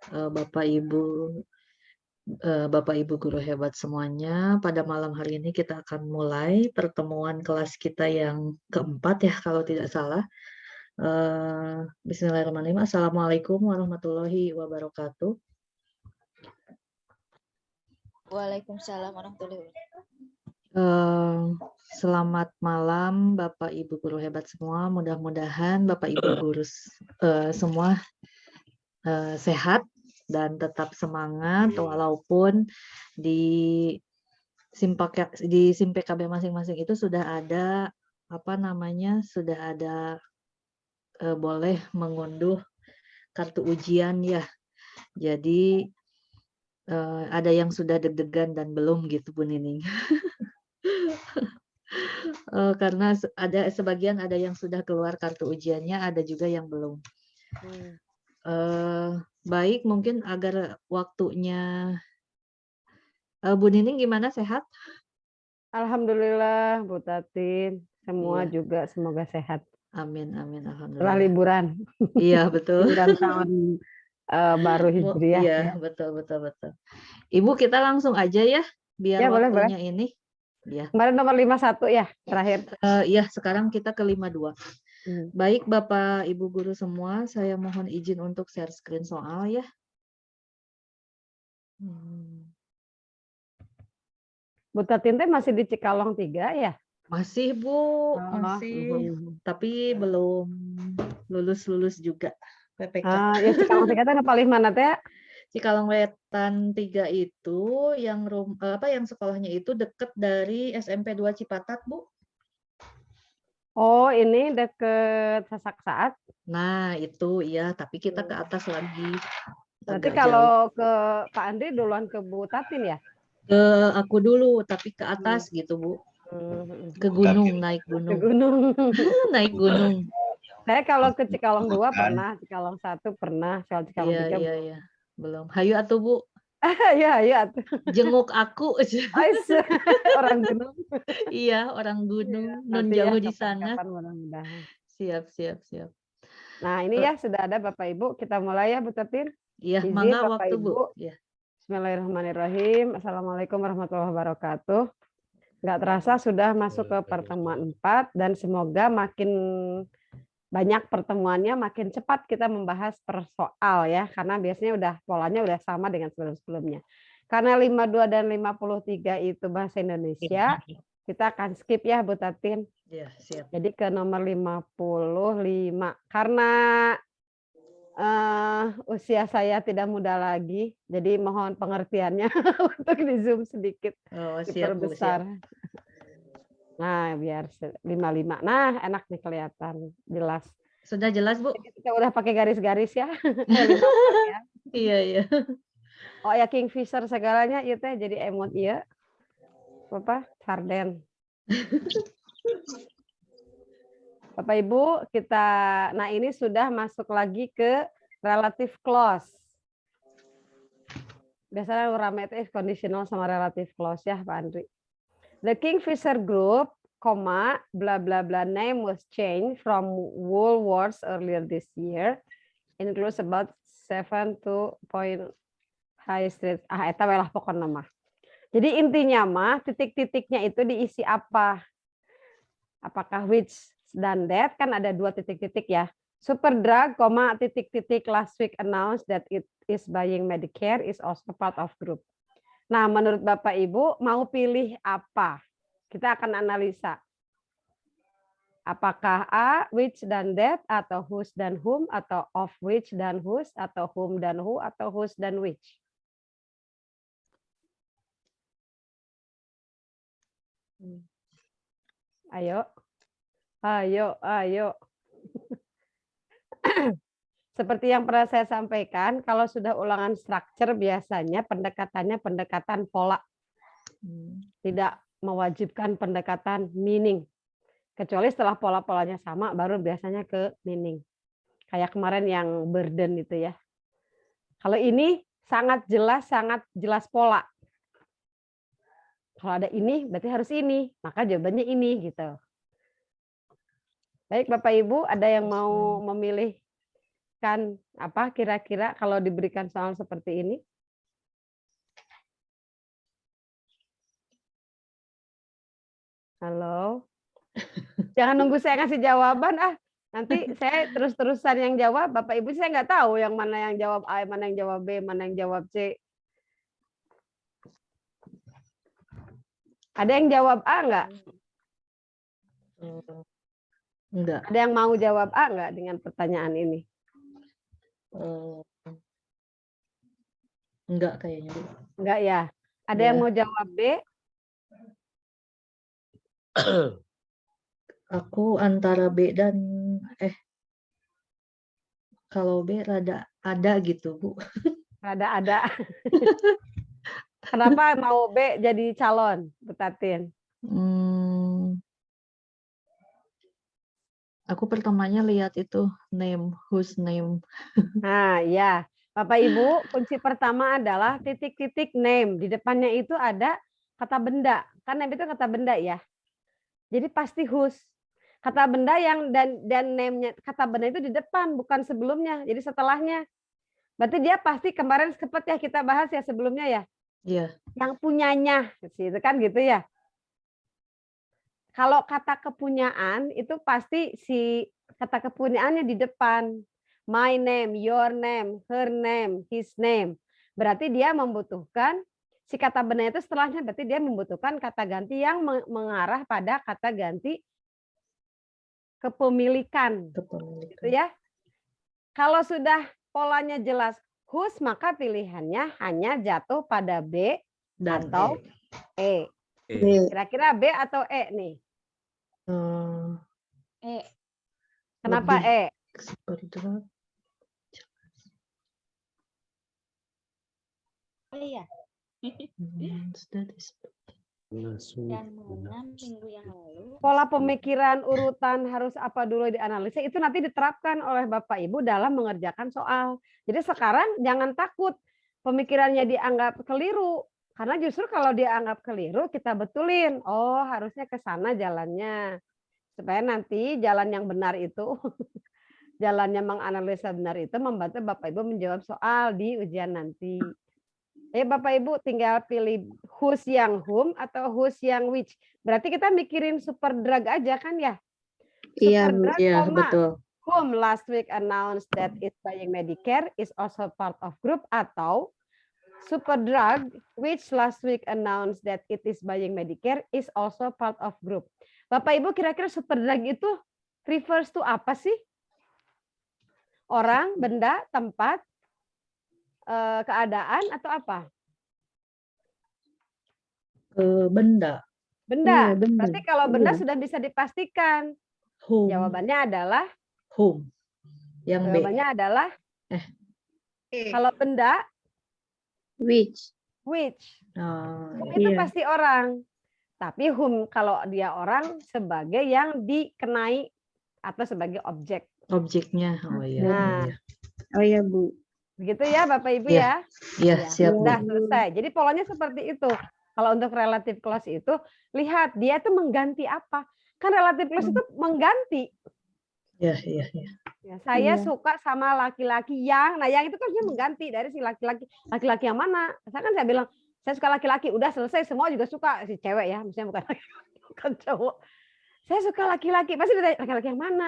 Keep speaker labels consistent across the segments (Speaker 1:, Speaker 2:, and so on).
Speaker 1: Bapak Ibu, Bapak Ibu guru hebat semuanya. Pada malam hari ini kita akan mulai pertemuan kelas kita yang keempat ya kalau tidak salah. Bismillahirrahmanirrahim. Assalamualaikum warahmatullahi wabarakatuh.
Speaker 2: Waalaikumsalam warahmatullahi wabarakatuh.
Speaker 1: Selamat malam Bapak Ibu guru hebat semua. Mudah-mudahan Bapak Ibu guru semua sehat dan tetap semangat walaupun di SIM PKB masing-masing itu sudah ada boleh mengunduh kartu ujian ya. Jadi ada yang sudah deg-degan dan belum gitu Bu Nining. Karena sebagian ada yang sudah keluar kartu ujiannya, ada juga yang belum. Baik, mungkin agar waktunya Bu Nining gimana, sehat?
Speaker 3: Alhamdulillah Bu Tatin, semua
Speaker 1: Iya.
Speaker 3: juga semoga sehat.
Speaker 1: Amin,
Speaker 3: Setelah
Speaker 1: alhamdulillah.
Speaker 3: liburan.
Speaker 1: Iya, betul.
Speaker 3: Liburan tahun baru Hijriah
Speaker 1: Iya,
Speaker 3: ya.
Speaker 1: betul. Ibu, kita langsung aja ya, biar
Speaker 3: Ya, boleh.
Speaker 1: waktunya ini. Ya.
Speaker 3: Kemarin nomor 51 ya, terakhir.
Speaker 1: Iya, sekarang kita ke 52. Baik, Bapak Ibu guru semua, saya mohon izin untuk share screen soal ya.
Speaker 3: Bu Tatin teh masih di Cikalong 3 ya?
Speaker 1: Masih Bu, masih. Tapi belum lulus juga PPK.
Speaker 3: Ya Cikalong 3 teh paling mana teh?
Speaker 1: Cikalong Wetan 3 itu yang sekolahnya itu deket dari SMP 2 Cipatat, Bu.
Speaker 3: Oh, ini deket Sasak Saat.
Speaker 1: Nah, itu ya, tapi kita ke atas lagi.
Speaker 3: Berarti
Speaker 1: Agak
Speaker 3: kalau ke Pak Andri duluan ke Bu Tatin ya?
Speaker 1: Ke aku dulu, tapi ke atas gitu, Bu. Ke gunung, naik gunung.
Speaker 3: Ke gunung.
Speaker 1: Naik gunung.
Speaker 3: Saya kalau ke Cikalong 2 pernah, Cikalong 1 pernah, soal Cikalong 3 belum.
Speaker 1: Iya. Belum. Hayu atuh, Bu.
Speaker 3: Iya.
Speaker 1: Jenguk aku.
Speaker 3: Orang gunung.
Speaker 1: Iya, orang gunung.
Speaker 3: Iya,
Speaker 1: Nun jauh di sana.
Speaker 3: Mudah-mudahan.
Speaker 1: Siap.
Speaker 3: Nah, ini ya sudah ada Bapak Ibu. Kita mulai ya Bu Tatin.
Speaker 1: Iya,
Speaker 3: Izin
Speaker 1: mangga
Speaker 3: Bapak
Speaker 1: waktu,
Speaker 3: Ibu.
Speaker 1: Bu. Ya.
Speaker 3: Bismillahirrahmanirrahim. Assalamualaikum warahmatullahi wabarakatuh. Nggak terasa sudah masuk ke pertemuan 4 dan semoga makin banyak pertemuannya, makin cepat kita membahas per soal ya, karena biasanya polanya udah sama dengan sebelum-sebelumnya. Karena 52 dan 53 itu bahasa Indonesia, kita akan skip ya Bu Tatin.
Speaker 1: Ya, siap.
Speaker 3: Jadi ke nomor 55. Karena usia saya tidak muda lagi, jadi mohon pengertiannya untuk di zoom sedikit, diperbesar. Nah, biar 55. Nah, enak nih kelihatan, jelas.
Speaker 1: Sudah jelas, Bu?
Speaker 3: Kita udah pakai garis-garis ya.
Speaker 1: Iya.
Speaker 3: Oh ya, Kingfisher segalanya itu jadi emot ya. Apa? Sarden. Bapak Ibu, nah ini sudah masuk lagi ke relative clause. Biasanya rame itu conditional sama relative clause ya, Pak Andri. The Kingfisher Group, blah blah blah name was changed from Woolworths earlier this year. Includes about 7 to point High Street. Eta lah pokoknya mah. Jadi intinya mah titik-titiknya itu diisi apa? Apakah which dan that, kan ada 2 titik-titik ya. Superdrug, titik-titik last week announced that it is buying Medicare is also part of group. Nah, menurut Bapak Ibu mau pilih apa? Kita akan analisa. Apakah A, which dan that, atau whose dan whom, atau of which dan whose, atau whom dan who, atau whose dan which? Ayo. Seperti yang pernah saya sampaikan, kalau sudah ulangan structure biasanya pendekatannya pendekatan pola. Tidak mewajibkan pendekatan meaning. Kecuali setelah pola-polanya sama, baru biasanya ke meaning. Kayak kemarin yang burden itu ya. Kalau ini sangat jelas pola. Kalau ada ini, berarti harus ini. Maka jawabannya ini gitu. Baik Bapak Ibu, ada yang mau memilih mendapatkan apa kira-kira kalau diberikan soal seperti ini? Halo? Jangan nunggu saya ngasih jawaban ah. Nanti saya terus-terusan yang jawab, Bapak Ibu saya nggak tahu yang mana yang jawab A, mana yang jawab B, mana yang jawab C. Ada yang jawab A nggak?
Speaker 1: Enggak.
Speaker 3: Ada yang mau jawab A nggak dengan pertanyaan ini?
Speaker 1: Enggak kayaknya, Bu.
Speaker 3: Enggak ya? Ada yang
Speaker 1: Ya.
Speaker 3: mau jawab B?
Speaker 1: Aku antara B dan kalau B rada ada gitu, Bu.
Speaker 3: Ada. Kenapa mau B jadi calon, Bu Tatin?
Speaker 1: Aku pertamanya lihat itu name, whose name.
Speaker 3: Nah, ya. Bapak Ibu, kunci pertama adalah titik-titik name. Di depannya itu ada kata benda. Kan name itu kata benda ya. Jadi pasti whose. Kata benda yang dan name-nya kata benda itu di depan, bukan sebelumnya. Jadi setelahnya. Berarti dia pasti kemarin sempat ya kita bahas ya sebelumnya ya.
Speaker 1: Iya.
Speaker 3: Yang punyanya, itu kan gitu ya. Kalau kata kepunyaan itu pasti si kata kepunyaannya di depan. My name, your name, her name, his name. Berarti dia membutuhkan si kata benda itu setelahnya berarti dia membutuhkan kata ganti yang mengarah pada kata ganti kepemilikan. Gitu ya. Kalau sudah polanya jelas whose maka pilihannya hanya jatuh pada B
Speaker 1: Dan
Speaker 3: atau E. Kira-kira B atau E nih?
Speaker 2: E.
Speaker 3: Kenapa E?
Speaker 2: Oh iya. Dan mana minggu yang lalu
Speaker 3: Pola pemikiran urutan harus apa dulu dianalisa itu nanti diterapkan oleh Bapak Ibu dalam mengerjakan soal. Jadi sekarang jangan takut pemikirannya dianggap keliru. Karena justru kalau dianggap keliru kita betulin. Oh harusnya ke sana jalannya. Supaya nanti jalan yang benar itu, jalan yang menganalisa benar itu membantu Bapak Ibu menjawab soal di ujian nanti. Bapak Ibu tinggal pilih whose yang whom atau whose yang which. Berarti kita mikirin super drug aja kan ya?
Speaker 1: Iya,
Speaker 3: Super drug,
Speaker 1: iya,
Speaker 3: koma,
Speaker 1: betul.
Speaker 3: whom last week announced that is buying Medicare is also part of group atau super drug which last week announced that it is buying Medicare is also part of group. Bapak Ibu kira-kira super drug itu refers to apa sih? Orang, benda, tempat, keadaan atau apa?
Speaker 1: Benda.
Speaker 3: Benda.
Speaker 1: Iya, benda.
Speaker 3: Berarti kalau benda
Speaker 1: Iya.
Speaker 3: sudah bisa dipastikan.
Speaker 1: Whom.
Speaker 3: Jawabannya adalah
Speaker 1: Whom. Yang B.
Speaker 3: jawabannya adalah kalau benda
Speaker 1: Which.
Speaker 3: which. Itu
Speaker 1: Iya.
Speaker 3: pasti orang. Tapi whom kalau dia orang sebagai yang dikenai atau sebagai objek.
Speaker 1: Objeknya. Oh iya.
Speaker 3: Nah,
Speaker 1: iya. Oh iya, Bu.
Speaker 3: begitu ya Bapak Ibu
Speaker 1: Iya.
Speaker 3: ya.
Speaker 1: Iya, siap, Bu.
Speaker 3: Sudah selesai. Jadi polanya seperti itu. Kalau untuk relative clause itu, lihat dia itu mengganti apa. Kan relative clause itu mengganti.
Speaker 1: Iya, iya, iya.
Speaker 3: Ya, saya suka sama laki-laki yang, nah yang itu kan dia mengganti dari si laki-laki. Laki-laki yang mana? Saya kan saya bilang, saya suka laki-laki. Udah selesai, semua juga suka. Si cewek ya, misalnya bukan cowok. Saya suka laki-laki. Pasti ditanya, laki-laki yang mana?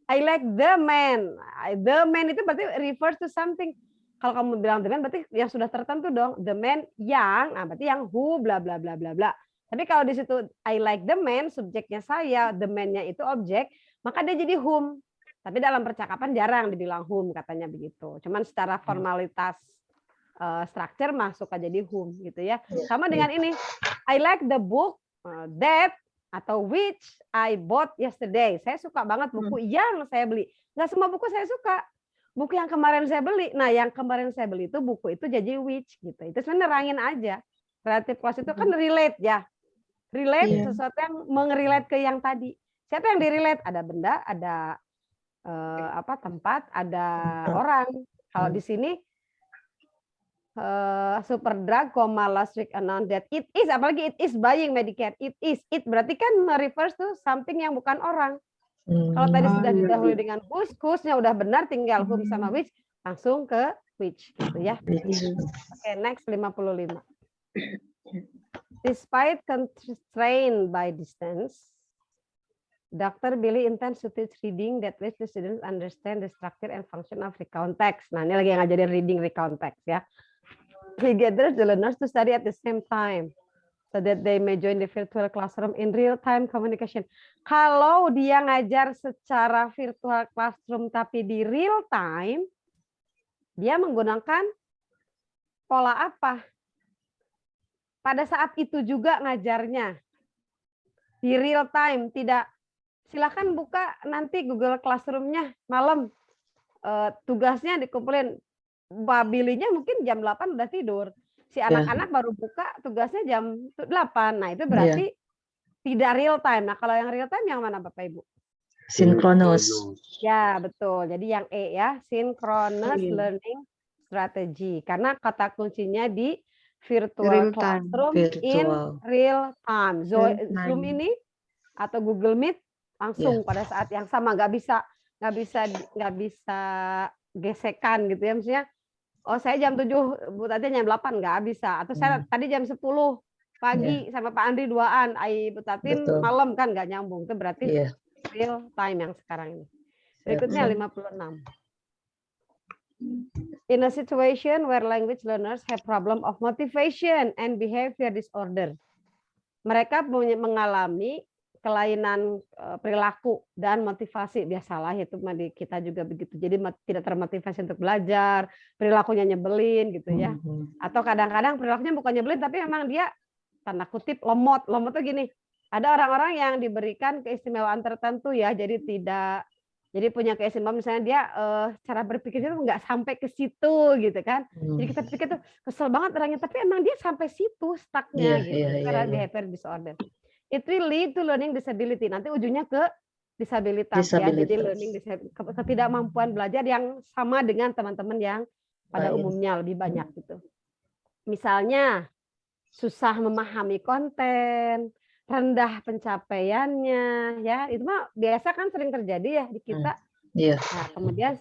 Speaker 3: I like the man. The man itu berarti refers to something. Kalau kamu bilang the man berarti yang sudah tertentu dong. The man yang, nah berarti yang who bla bla bla bla bla. Tapi kalau di situ I like the man, subjeknya saya, the man-nya itu objek, maka dia jadi whom. Tapi dalam percakapan jarang dibilang whom katanya begitu. Cuman secara formalitas structure masuk aja di whom gitu ya. Sama dengan ini, I like the book that atau which I bought yesterday. Saya suka banget buku yang saya beli. Nggak semua buku saya suka. Buku yang kemarin saya beli. Nah, yang kemarin saya beli itu buku itu jadi which gitu. Itu sebenarnya nerangin aja. Relative clause itu kan relate ya. Relate sesuatu yang mengerelate ke yang tadi. Siapa yang direlate? Ada benda, ada tempat, ada orang. Kalau di sini super drug, last week announced that it is, apalagi it is buying Medicare. It is, it berarti kan refers to something yang bukan orang. Kalau tadi sudah
Speaker 1: iya.
Speaker 3: didahului dengan whose-nya udah benar, tinggal whom sama which, langsung ke which gitu ya.
Speaker 1: Which.
Speaker 3: Oke, next 55. Despite constrained by distance, Dr. Billy intends to teach reading that lets the students understand the structure and function of recount text. Nah, ini lagi yang ngajarin reading recount text ya. He gathers the learners to study at the same time so that they may join the virtual classroom in real-time communication. Kalau dia ngajar secara virtual classroom tapi di real time, dia menggunakan pola apa? Pada saat itu juga ngajarnya di real time, tidak. Silakan buka nanti Google Classroom-nya malam. Tugasnya dikumpulin. Babilinya mungkin jam 8 udah tidur. Si anak-anak baru buka tugasnya jam 8. Nah, itu berarti tidak real time. Nah, kalau yang real time yang mana Bapak Ibu?
Speaker 1: Synchronous.
Speaker 3: Ya, betul. Jadi yang E ya, synchronous learning strategy. Karena kata kuncinya di virtual classroom in real time. Zoom ini atau Google Meet langsung pada saat yang sama, nggak bisa gesekan gitu ya, maksudnya saya jam 7 Bu Tati jam 8 nggak bisa, atau saya tadi jam 10 pagi sama Pak Andri duaan, Bu Tatin malam, kan nggak nyambung. Itu berarti real time yang sekarang ini. Berikutnya 56. In a situation where language learners have problem of motivation and behavior disorder, mereka mengalami kelainan perilaku dan motivasi, biasalah itu kita juga begitu. Jadi tidak termotivasi untuk belajar, perilakunya nyebelin gitu ya. Atau kadang-kadang perilakunya bukan nyebelin tapi memang dia tanda kutip lemot. Lemot tuh gini, ada orang-orang yang diberikan keistimewaan tertentu ya, jadi punya keistimewaan, misalnya dia cara berpikirnya tuh nggak sampai ke situ gitu kan. Jadi kita pikir tuh kesel banget orangnya, tapi emang dia sampai situ stucknya gitu. Karena behavior disorder. It will lead to learning disability. Nanti ujungnya ke disabilitas ya. Jadi learning ketidakmampuan belajar yang sama dengan teman-teman yang pada umumnya lebih banyak gitu. Misalnya susah memahami konten, rendah pencapaiannya ya. Itu mah biasa kan sering terjadi ya di kita. Nah, kemudian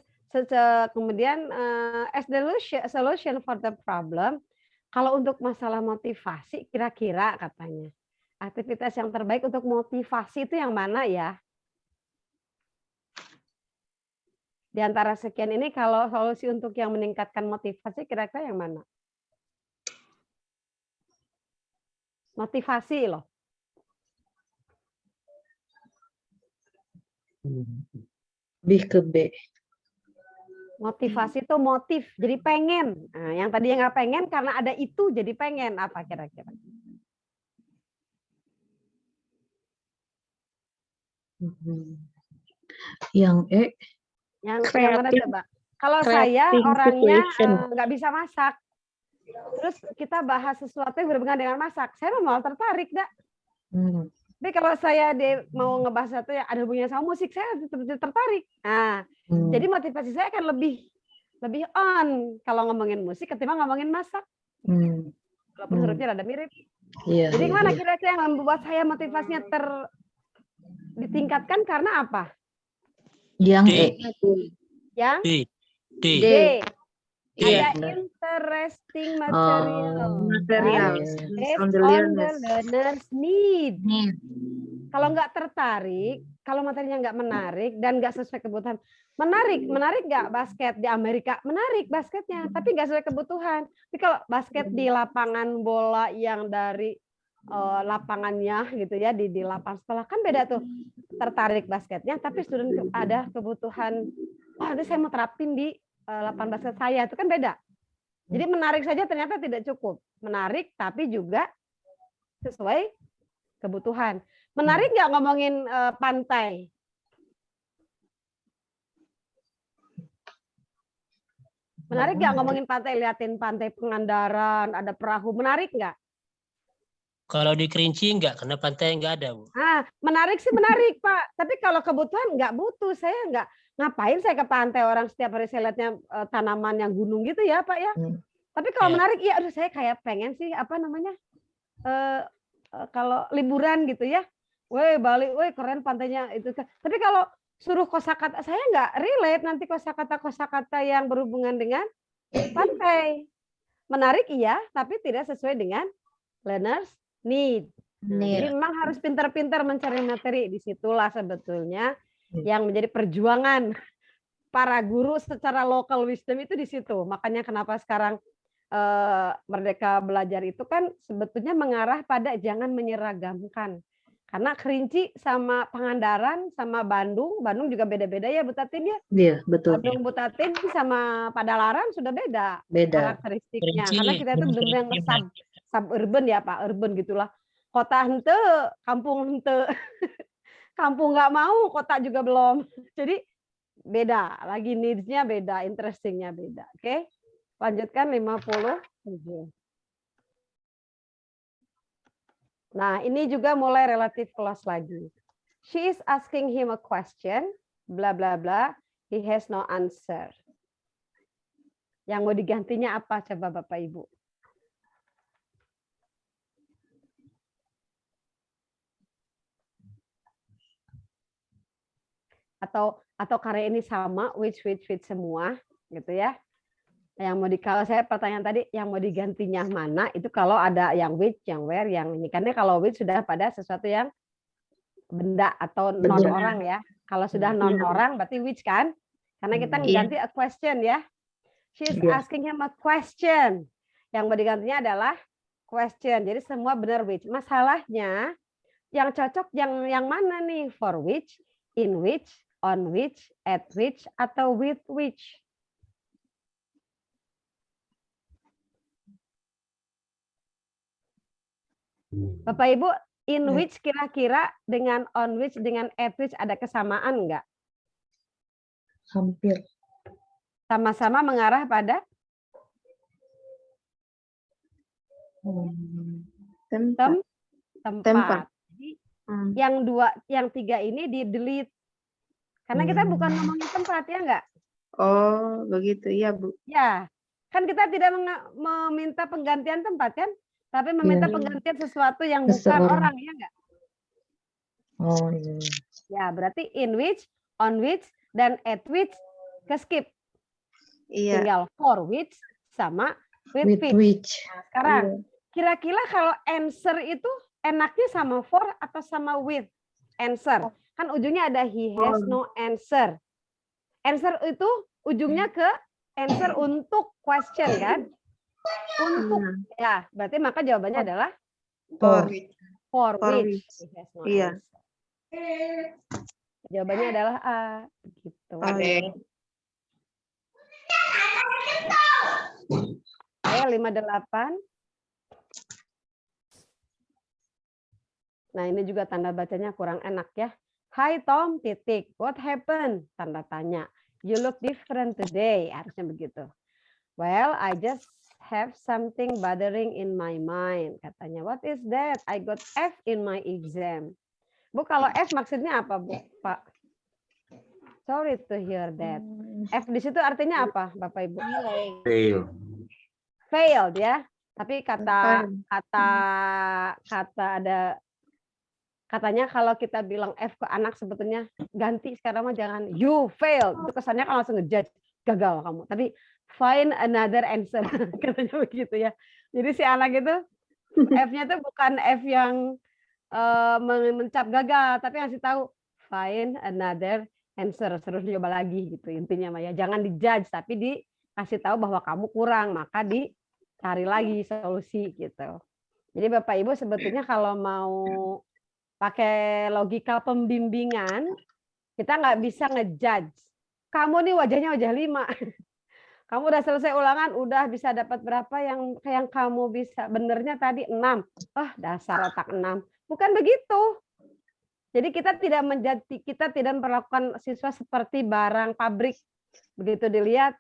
Speaker 3: as the solution for the problem, kalau untuk masalah motivasi kira-kira katanya aktivitas yang terbaik untuk motivasi itu yang mana ya? Di antara sekian ini, kalau solusi untuk yang meningkatkan motivasi, kira-kira yang mana? Motivasi loh.
Speaker 1: Lebih ke B.
Speaker 3: Motivasi itu motif, jadi pengen. Nah, yang tadi yang nggak pengen, karena ada itu jadi pengen. Apa kira-kira?
Speaker 1: Yang E.
Speaker 3: Yang mana coba? Kalau saya orangnya nggak bisa masak, terus kita bahas sesuatu yang berhubungan dengan masak, saya malah tertarik, dak. Tapi kalau saya mau ngebahas sesuatu yang ada hubungannya sama musik, saya tertarik. Nah, jadi motivasi saya akan lebih on kalau ngomongin musik ketimbang ngomongin masak. Walaupun hurufnya rada mirip. Jadi gimana kira-kira yang membuat saya motivasinya ditingkatkan karena apa? Yang E. Yang D. Ada interesting material. Based on the learner's need. Kalau nggak tertarik, kalau materinya nggak menarik dan nggak sesuai kebutuhan, menarik nggak basket di Amerika? Menarik basketnya, tapi nggak sesuai kebutuhan. Tapi kalau basket di lapangan bola yang dari lapangannya gitu ya, di lapangan sekolah kan beda tuh. Tertarik basketnya, tapi student ada kebutuhan, nanti saya mau terapin di lapangan basket saya, itu kan beda. Jadi menarik saja ternyata tidak cukup. Menarik tapi juga sesuai kebutuhan. Menarik nggak ngomongin pantai? Menarik nggak ngomongin pantai? Liatin pantai Pangandaran, ada perahu. Menarik nggak?
Speaker 4: Kalau di Kerinci enggak, karena pantai enggak ada, Bu.
Speaker 3: Menarik sih menarik, Pak. Tapi kalau kebutuhan enggak butuh. Saya enggak, ngapain saya ke pantai, orang setiap hari saya lihatnya tanaman yang gunung gitu ya, Pak ya. Tapi kalau menarik, iya, saya kayak pengen sih, apa namanya, kalau liburan gitu ya. Weh Bali, weh keren pantainya itu. Tapi kalau suruh kosakata saya nggak relate nanti kosakata yang berhubungan dengan pantai. Menarik iya, tapi tidak sesuai dengan learners need. Nah, jadi memang harus pintar-pintar mencari materi. Disitulah sebetulnya yang menjadi perjuangan para guru secara local wisdom itu di situ. Makanya kenapa sekarang Merdeka Belajar itu kan sebetulnya mengarah pada jangan menyeragamkan. Karena Kerinci sama Pangandaran sama Bandung juga beda-beda ya Bu Tatin ya.
Speaker 1: Iya, betul.
Speaker 3: Bandung Bu Tatin sama Padalaran sudah beda
Speaker 1: Beda.
Speaker 3: karakteristiknya.
Speaker 4: Kerinci,
Speaker 3: Karena kita itu
Speaker 4: Gunung
Speaker 3: benar-benar
Speaker 4: Kerinci,
Speaker 3: suburban ya Pak, urban gitulah. Kota hente, kampung hente. Kampung nggak mau, kota juga belum. Jadi beda, lagi needs-nya beda, interesting-nya beda. Oke. Lanjutkan 57. Nah, ini juga mulai relatif close lagi. She is asking him a question, bla bla bla. He has no answer. Yang mau digantinya apa coba Bapak Ibu? Atau karya ini sama, which semua, gitu ya. Yang mau kalau saya pertanyaan tadi yang mau digantinya mana itu kalau ada yang which, yang where, yang ini karena kalau which sudah pada sesuatu yang benda atau non orang ya. Kalau sudah non orang berarti which kan? Karena kita ganti a question ya. She's asking him a question. Yang mau digantinya adalah question. Jadi semua benar which. Masalahnya yang cocok yang mana nih? For which, in which, on which, at which, atau with which? Bapak Ibu, in which kira-kira dengan on which dengan at which ada kesamaan enggak?
Speaker 1: Hampir.
Speaker 3: Sama-sama mengarah pada tempat. Jadi yang tiga ini di delete. Karena kita bukan ngomongin tempat ya enggak?
Speaker 2: Oh, begitu ya, Bu.
Speaker 3: Ya. Kan kita tidak meminta penggantian tempat kan? Tapi meminta penggantian sesuatu yang bukan orang ya enggak?
Speaker 1: Oh iya.
Speaker 3: Ya, berarti in which, on which, dan at which ke skip.
Speaker 2: Iya.
Speaker 3: Tinggal for which sama with which. Nah, sekarang kira-kira kalau answer itu enaknya sama for atau sama with answer? Kan ujungnya ada he has no answer. Answer itu ujungnya ke answer untuk question kan? Untuk ya, berarti maka jawabannya adalah for which. He has no answer. Jawabannya adalah A gitu. Saya 58. Nah, ini juga tanda bacanya kurang enak ya. Hi Tom, titik. What happened? Tanda tanya. You look different today. Harusnya begitu. Well, I just have something bothering in my mind. Katanya, what is that? I got F in my exam. Bu, kalau F maksudnya apa, Bu? Pak? Sorry to hear that. F di situ artinya apa, Bapak Ibu? Failed ya. Tapi kata katanya kalau kita bilang F ke anak sebetulnya ganti sekarang mah jangan you failed. Itu kesannya kan langsung ngejudge, gagal kamu. Tapi find another answer katanya begitu ya. Jadi si anak itu F-nya itu bukan F yang mencap gagal, tapi ngasih tahu find another answer, terus coba lagi gitu intinya Maya. Jangan dijudge tapi dikasih tahu bahwa kamu kurang, maka dicari lagi solusi gitu. Jadi Bapak Ibu sebetulnya kalau mau pakai logika pembimbingan, kita nggak bisa ngejudge. Kamu nih wajahnya wajah 5. Kamu udah selesai ulangan, udah bisa dapat berapa yang kamu bisa benernya tadi 6. Dasar otak 6. Bukan begitu. Jadi kita tidak memperlakukan siswa seperti barang pabrik. Begitu dilihat,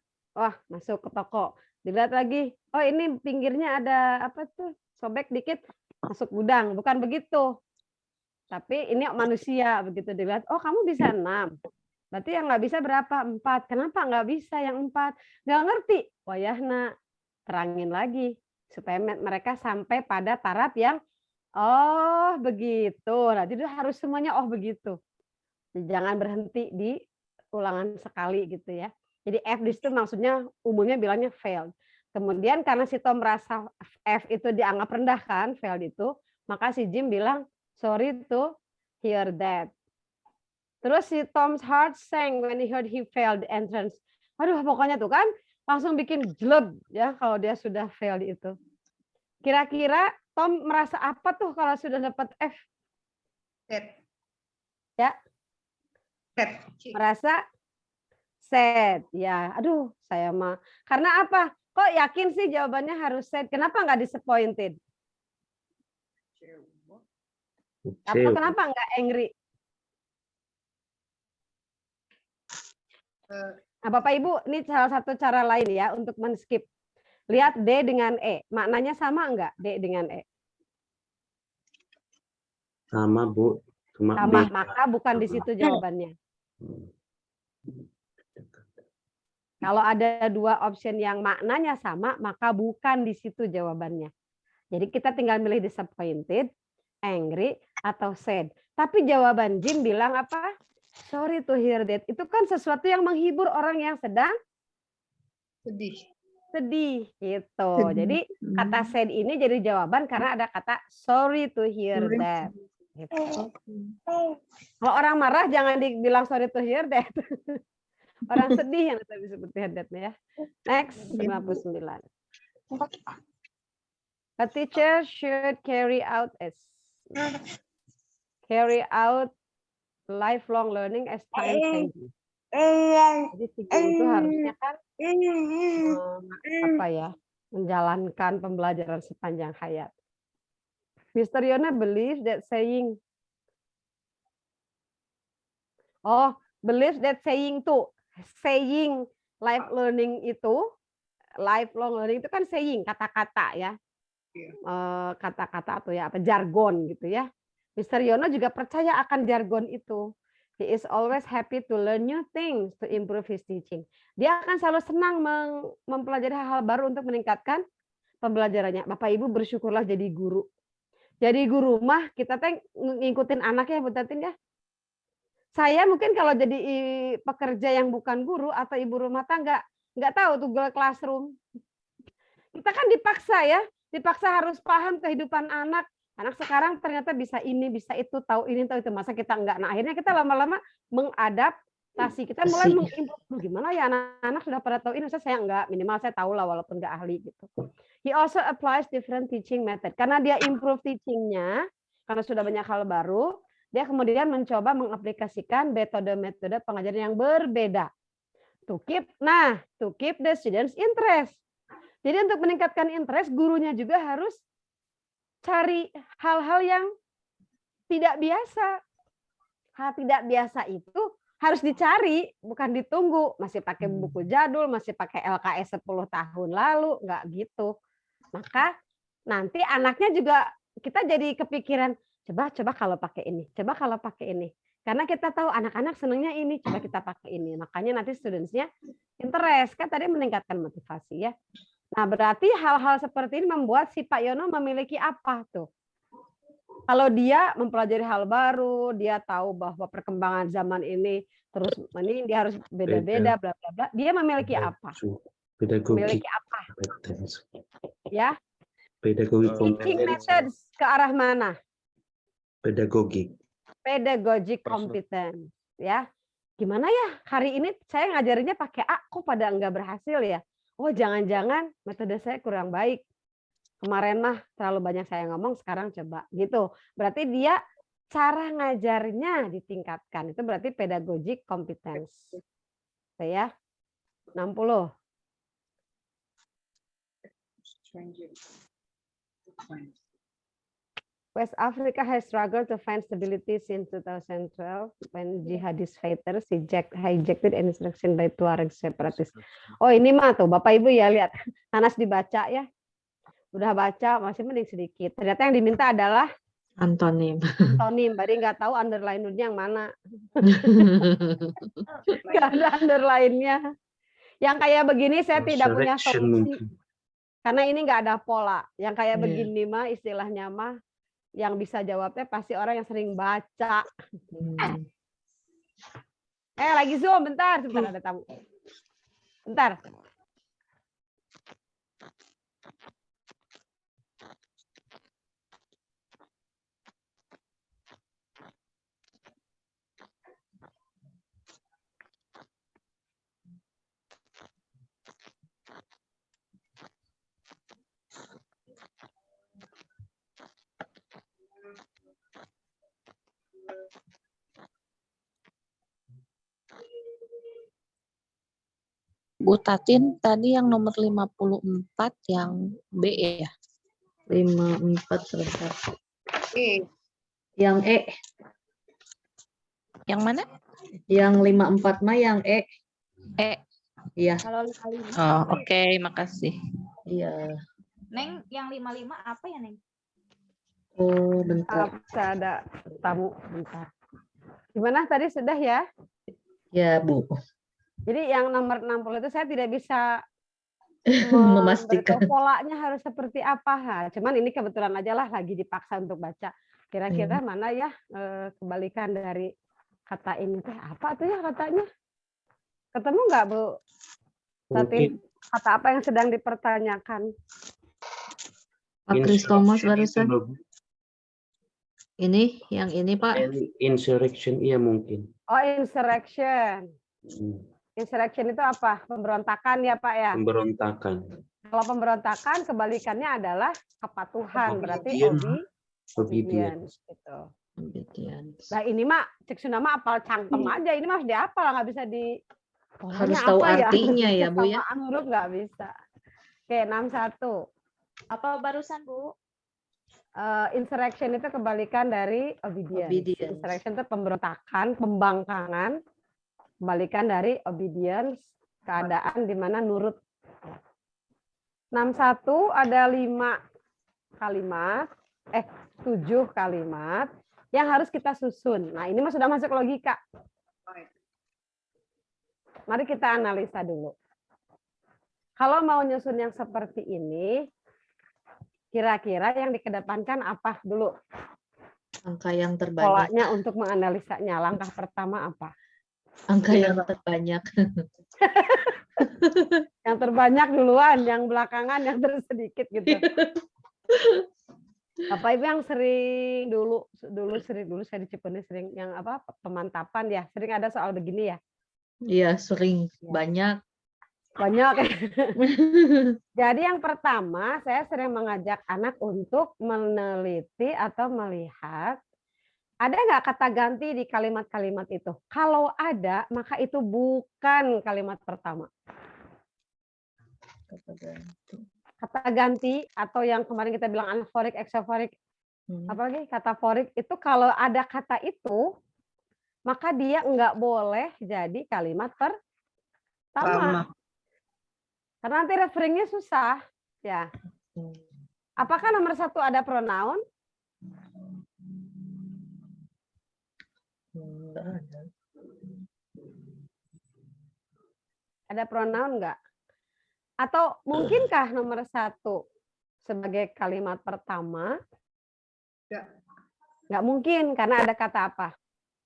Speaker 3: masuk ke toko. Dilihat lagi, ini pinggirnya ada apa tuh? Sobek dikit, masuk gudang. Bukan begitu. Tapi ini manusia, begitu dilihat, kamu bisa 6. Berarti yang nggak bisa berapa? 4. Kenapa nggak bisa yang 4? Nggak ngerti. Wayahna terangin lagi supaya mereka sampai pada taraf yang Oh, begitu. Nah, jadi harus semuanya oh begitu. Jangan berhenti di ulangan sekali gitu ya. Jadi F di situ maksudnya umumnya bilangnya failed. Kemudian karena si Tom merasa F itu dianggap rendah kan, failed itu, maka si Jim bilang sorry to hear that. Terus si Tom's heart sank when he heard he failed the entrance. Aduh, pokoknya tuh kan langsung bikin jelek ya kalau dia sudah failed itu. Kira-kira Tom merasa apa tuh kalau sudah dapat F?
Speaker 5: Sad.
Speaker 3: Ya.
Speaker 5: Sad.
Speaker 3: Merasa sad. Ya, aduh, saya mah. Karena apa? Kok yakin sih jawabannya harus sad? Kenapa nggak disappointed? Atau kenapa nggak angry? Nah, Bapak Ibu, ini salah satu cara lain ya untuk men-skip. Lihat D dengan E. Maknanya sama enggak D dengan E?
Speaker 6: Sama, Bu. Cuma
Speaker 3: Sama,
Speaker 6: beda.
Speaker 3: maka bukan di situ jawabannya. Kalau ada dua option yang maknanya sama, maka bukan di situ jawabannya. Jadi kita tinggal milih disappointed, angry, atau sad. Tapi jawaban Jim bilang apa? Sorry to hear that. Itu kan sesuatu yang menghibur orang yang sedang
Speaker 5: Sedih.
Speaker 3: gitu. Jadi kata sad ini jadi jawaban karena ada kata sorry to hear that. Gitu. Kalau orang marah jangan dibilang sorry to hear that. Orang sedih yang tadi disebut hear that ya. Next 99. A teacher should carry out lifelong learning as time changes. Jadi teacher itu harusnya kan menjalankan pembelajaran sepanjang hayat. Mr. Yona believes that saying lifelong learning itu kan saying, kata-kata ya. Kata-kata atau ya apa jargon gitu ya. Mr. Yono juga percaya akan jargon itu. He is always happy to learn new things to improve his teaching. Dia akan selalu senang mempelajari hal-hal baru untuk meningkatkan pembelajarannya. Bapak Ibu bersyukurlah jadi guru. Jadi guru mah kita ngikutin anaknya Bu Tatin ya. Saya mungkin kalau jadi pekerja yang bukan guru atau ibu rumah tangga nggak tahu tuh Google Classroom. Kita kan dipaksa harus paham kehidupan anak. Anak sekarang ternyata bisa ini, bisa itu, tahu ini, tahu itu. Masa kita enggak? Nah, akhirnya kita lama-lama mengadaptasi. Kita mulai mengimprove. Gimana ya anak-anak sudah pada tahu ini, saya enggak. Minimal saya tahu lah walaupun enggak ahli gitu. He also applies different teaching method. Karena dia improve teachingnya, karena sudah banyak hal baru, dia kemudian mencoba mengaplikasikan metode-metode pengajaran yang berbeda. To keep the students interest. Jadi untuk meningkatkan interest, gurunya juga harus cari hal-hal yang tidak biasa. Hal tidak biasa itu harus dicari, bukan ditunggu. Masih pakai buku jadul, masih pakai LKS 10 tahun lalu, enggak gitu. Maka nanti anaknya juga kita jadi kepikiran, coba kalau pakai ini, coba kalau pakai ini. Karena kita tahu anak-anak senangnya ini, coba kita pakai ini. Makanya nanti studentsnya interest, kan tadi meningkatkan motivasi ya. Nah, berarti hal-hal seperti ini membuat si Pak Yono memiliki apa tuh? Kalau dia mempelajari hal baru, dia tahu bahwa perkembangan zaman ini terus ini dia harus beda-beda, bla bla bla. Dia memiliki apa? Memiliki apa? Ya. Teaching methods ke arah mana? Pedagogic competence. Ya. Gimana ya? Hari ini saya ngajarinnya pakai A, kok pada enggak berhasil ya? Oh, jangan-jangan metode saya kurang baik. Kemarin mah terlalu banyak saya ngomong, sekarang coba gitu. Berarti dia cara ngajarnya ditingkatkan. Itu berarti pedagogic competence. Ya. 60. West Africa has struggled to find stability since 2012 when jihadist fighters hijacked and instruction by Tuareg separatists. Oh, ini mah tuh Bapak Ibu ya lihat. Nanas dibaca ya. Udah baca masih mending sedikit. Ternyata yang diminta adalah
Speaker 1: Antonim.
Speaker 3: Berarti nggak tahu underline-nya yang mana. Nggak ada underline-nya. Yang kayak begini saya tidak punya solusi. Karena ini nggak ada pola. Yang kayak begini mah istilahnya mah Yang bisa jawabnya pasti orang yang sering baca.
Speaker 1: Hmm.
Speaker 3: Lagi Zoom, bentar ada tamu. Bentar.
Speaker 2: Bu Tatin, tadi yang nomor 54 yang B ya?
Speaker 1: 54 sebentar. Yang E.
Speaker 2: Yang mana?
Speaker 1: Yang 54 mah yang E.
Speaker 2: E.
Speaker 1: Iya.
Speaker 2: Kalau 55. Oh, oke, makasih.
Speaker 1: Iya.
Speaker 7: Neng, yang 55 apa ya, Neng?
Speaker 1: Oh, bentar.
Speaker 3: Saya ada tamu, bentar. Gimana tadi sudah ya?
Speaker 1: Ya, Bu.
Speaker 3: Jadi yang nomor 60 itu saya tidak bisa
Speaker 1: Memastikan.
Speaker 3: memberitahu polanya harus seperti apa. Cuman ini kebetulan aja lah lagi dipaksa untuk baca. Kira-kira mana ya kebalikan dari kata ini teh apa tuh ya katanya? Ketemu nggak Bu? Tatin, kata apa yang sedang dipertanyakan?
Speaker 1: Pak Kris Thomas barusan.
Speaker 6: Itu,
Speaker 1: Ini, yang ini Pak.
Speaker 6: Insurrection, iya mungkin.
Speaker 3: Oh, insurrection. Insurrection itu apa? Pemberontakan ya Pak ya?
Speaker 6: Pemberontakan.
Speaker 3: Kalau pemberontakan kebalikannya adalah kepatuhan, berarti obedience gitu.
Speaker 1: Obedience.
Speaker 3: Nah ini mah cek Sunama apal cangkem aja, ini mah harus dihafal, nggak bisa di
Speaker 1: Harus tahu artinya ya Bu ya.
Speaker 3: Kesamaan huruf nggak bisa. Oke, 61.
Speaker 7: Apa barusan, Bu?
Speaker 3: Insurrection itu kebalikan dari obedience. Insurrection itu pemberontakan, pembangkangan. Kebalikan dari obedience, keadaan di mana nurut. 61 ada 5 kalimat, 7 kalimat yang harus kita susun. Nah, ini mah sudah masuk logika. Mari kita analisa dulu. Kalau mau nyusun yang seperti ini, kira-kira yang dikedepankan apa dulu?
Speaker 1: Angka yang terbanyak.
Speaker 3: Polanya untuk menganalisanya. Langkah pertama apa?
Speaker 1: Angka yang terbanyak.
Speaker 3: Yang terbanyak duluan, yang belakangan yang terus sedikit gitu. Apa Ibu yang sering dulu saya di Cipenis sering yang apa pemantapan ya, sering ada soal begini ya?
Speaker 1: Iya, sering banyak.
Speaker 3: Jadi yang pertama saya sering mengajak anak untuk meneliti atau melihat ada nggak kata ganti di kalimat-kalimat itu? Kalau ada, maka itu bukan kalimat pertama. Kata ganti atau yang kemarin kita bilang anaforik, eksoforik, apalagi kataforik itu kalau ada kata itu, maka dia nggak boleh jadi kalimat pertama. Karena nanti referensinya susah, ya. Apakah nomor 1 ada pronoun? Ada pronoun enggak? Atau mungkinkah nomor 1 sebagai kalimat pertama? Enggak mungkin karena ada kata apa?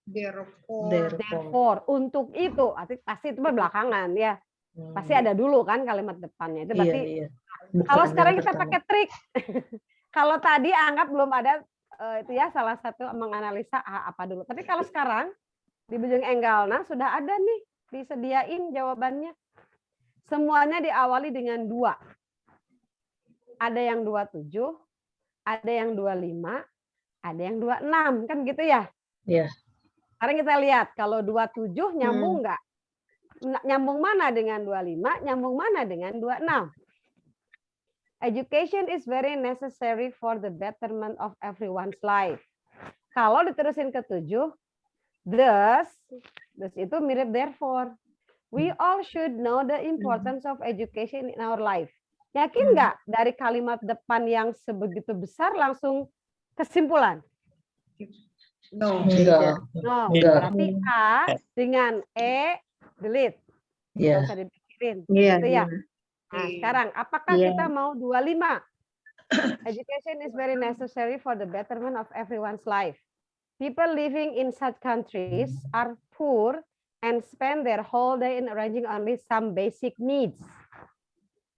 Speaker 3: Therefore. Untuk itu, pasti itu belakangan ya. Pasti ada dulu kan kalimat depannya. Itu berarti kalau sekarang kita pakai trik. Kalau tadi anggap belum ada itu ya salah satu menganalisa apa dulu. Tapi kalau sekarang di Bujung Enggalna sudah ada nih disediain jawabannya. Semuanya diawali dengan 2. Ada yang 27, ada yang 25, ada yang 26 kan gitu ya?
Speaker 1: Iya.
Speaker 3: Sekarang kita lihat kalau 27 nyambung enggak? Nyambung mana dengan 25? Nyambung mana dengan 26? Education is very necessary for the betterment of everyone's life. Kalau diterusin ke 7, thus itu mirip therefore. We all should know the importance of education in our life. Yakin nggak dari kalimat depan yang sebegitu besar langsung kesimpulan?
Speaker 1: Enggak.
Speaker 3: No. Berarti A dengan E delete. Nggak usah dipikirin. Gitu ya. Nah, sekarang apakah kita mau 25? Education is very necessary for the betterment of everyone's life. People living in such countries are poor and spend their whole day in arranging only some basic needs.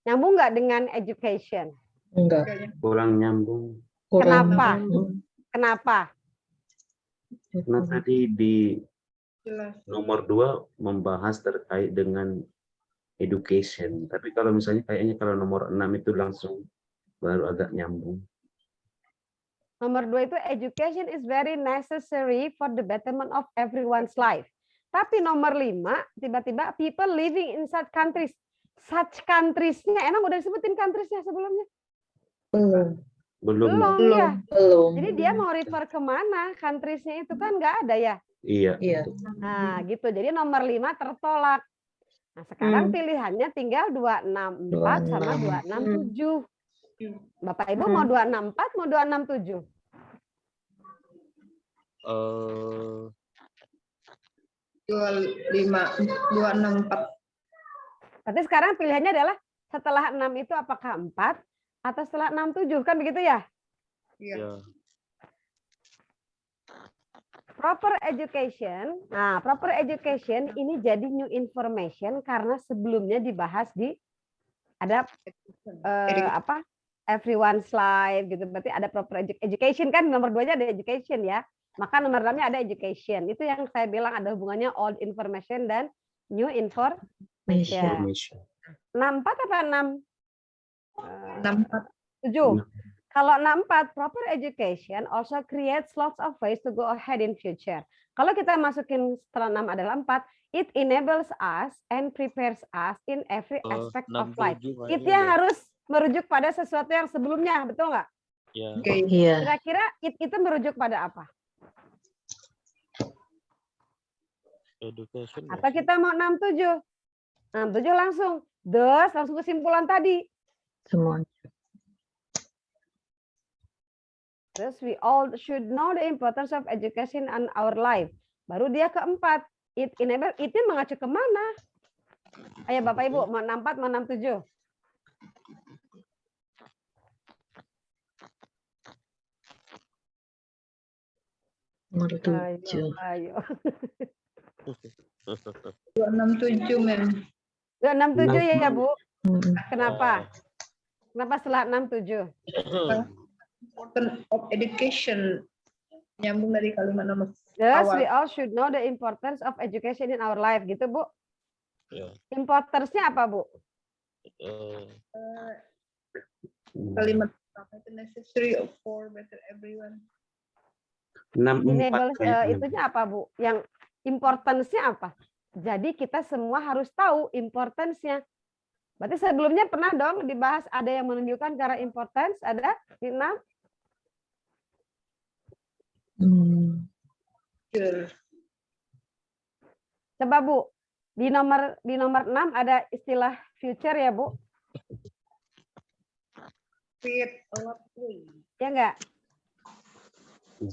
Speaker 3: Nyambung nggak dengan education?
Speaker 1: Enggak.
Speaker 6: Kurang nyambung.
Speaker 1: Kurang
Speaker 3: Kenapa?
Speaker 1: nyambung.
Speaker 3: Kenapa?
Speaker 6: Karena tadi di
Speaker 5: Jelas.
Speaker 6: nomor 2 membahas terkait dengan education. Tapi kalau misalnya kayaknya kalau nomor 6 itu langsung baru agak nyambung.
Speaker 3: Nomor 2 itu education is very necessary for the betterment of everyone's life. Tapi nomor 5 tiba-tiba people living in such countries. Such countries-nya emang udah disebutin countries-nya sebelumnya?
Speaker 6: Belum.
Speaker 3: Ya.
Speaker 1: Belum.
Speaker 3: Jadi dia mau refer kemana? Countries-nya itu kan nggak ada ya.
Speaker 6: Iya.
Speaker 1: Iya.
Speaker 3: Nah, gitu. Jadi nomor 5 tertolak. Nah, sekarang pilihannya tinggal 264 sama 267. Bapak Ibu mau 264 mau 267?
Speaker 5: 264.
Speaker 3: Berarti sekarang pilihannya adalah setelah 6 itu apakah 4 atau setelah 67 kan begitu ya?
Speaker 5: Iya.
Speaker 3: Proper education. Nah, proper education ini jadi new information karena sebelumnya dibahas di ada apa? Everyone's life gitu. Berarti ada proper education kan nomor 2-nya ada education ya. Maka nomor 6-nya ada education. Itu yang saya bilang ada hubungannya old information dan new information.
Speaker 6: Information.
Speaker 3: 64 apa 6?
Speaker 5: 64.
Speaker 3: 7. Kalau 64, proper education also creates lots of ways to go ahead in future. Kalau kita masukin setelah 6 adalah 4, it enables us and prepares us in every aspect of life. Itu harus merujuk pada sesuatu yang sebelumnya, betul nggak?
Speaker 5: Oke.
Speaker 1: Iya.
Speaker 3: Kira-kira itu merujuk pada apa?
Speaker 8: Education.
Speaker 3: Atau kita mau 67? 67 langsung. Langsung kesimpulan tadi.
Speaker 1: Semuanya.
Speaker 3: Terus we all should know the importance of education in our life. Baru dia keempat. It enable, itu mengacu kemana? Ayo Bapak Ibu, mau 64, mau 67?
Speaker 1: Nomor 7.
Speaker 3: Ayo.
Speaker 5: 267, Mem.
Speaker 3: 267 ya Bu?
Speaker 1: Mm-mm.
Speaker 3: Kenapa? Kenapa setelah 67?
Speaker 5: Important of education. Nyambung dari kalimat nomor
Speaker 3: Yes,
Speaker 5: awal.
Speaker 3: we all should know the importance of education in our life, gitu Bu?
Speaker 8: Ya.
Speaker 3: Importance-nya apa Bu?
Speaker 5: Kalimat pertama itu necessary for better everyone.
Speaker 6: 64
Speaker 3: Enable
Speaker 6: kayaknya.
Speaker 3: itunya apa Bu? Yang importance-nya apa? Jadi kita semua harus tahu importance-nya. Berarti sebelumnya pernah dong dibahas ada yang menunjukkan cara importance, ada di 6?
Speaker 5: Sure.
Speaker 3: Coba Bu, di nomor 6 ada istilah future ya Bu?
Speaker 5: Create a lot way.
Speaker 3: Ya enggak?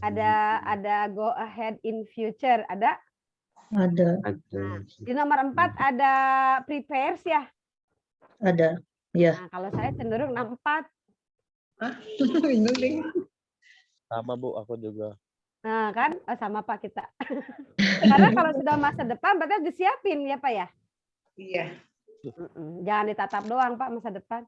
Speaker 3: Ada go ahead in future, ada?
Speaker 1: Ada.
Speaker 3: Di nomor 4 ada prepares ya?
Speaker 1: Ada. Ya.
Speaker 3: Nah, kalau saya cenderung 64.
Speaker 5: Bingung deh.
Speaker 8: Sama Bu, aku juga.
Speaker 3: Nah, kan sama Pak kita. Karena kalau sudah masa depan berarti harus disiapin ya Pak ya?
Speaker 5: Iya.
Speaker 3: Jangan ditatap doang Pak masa depan.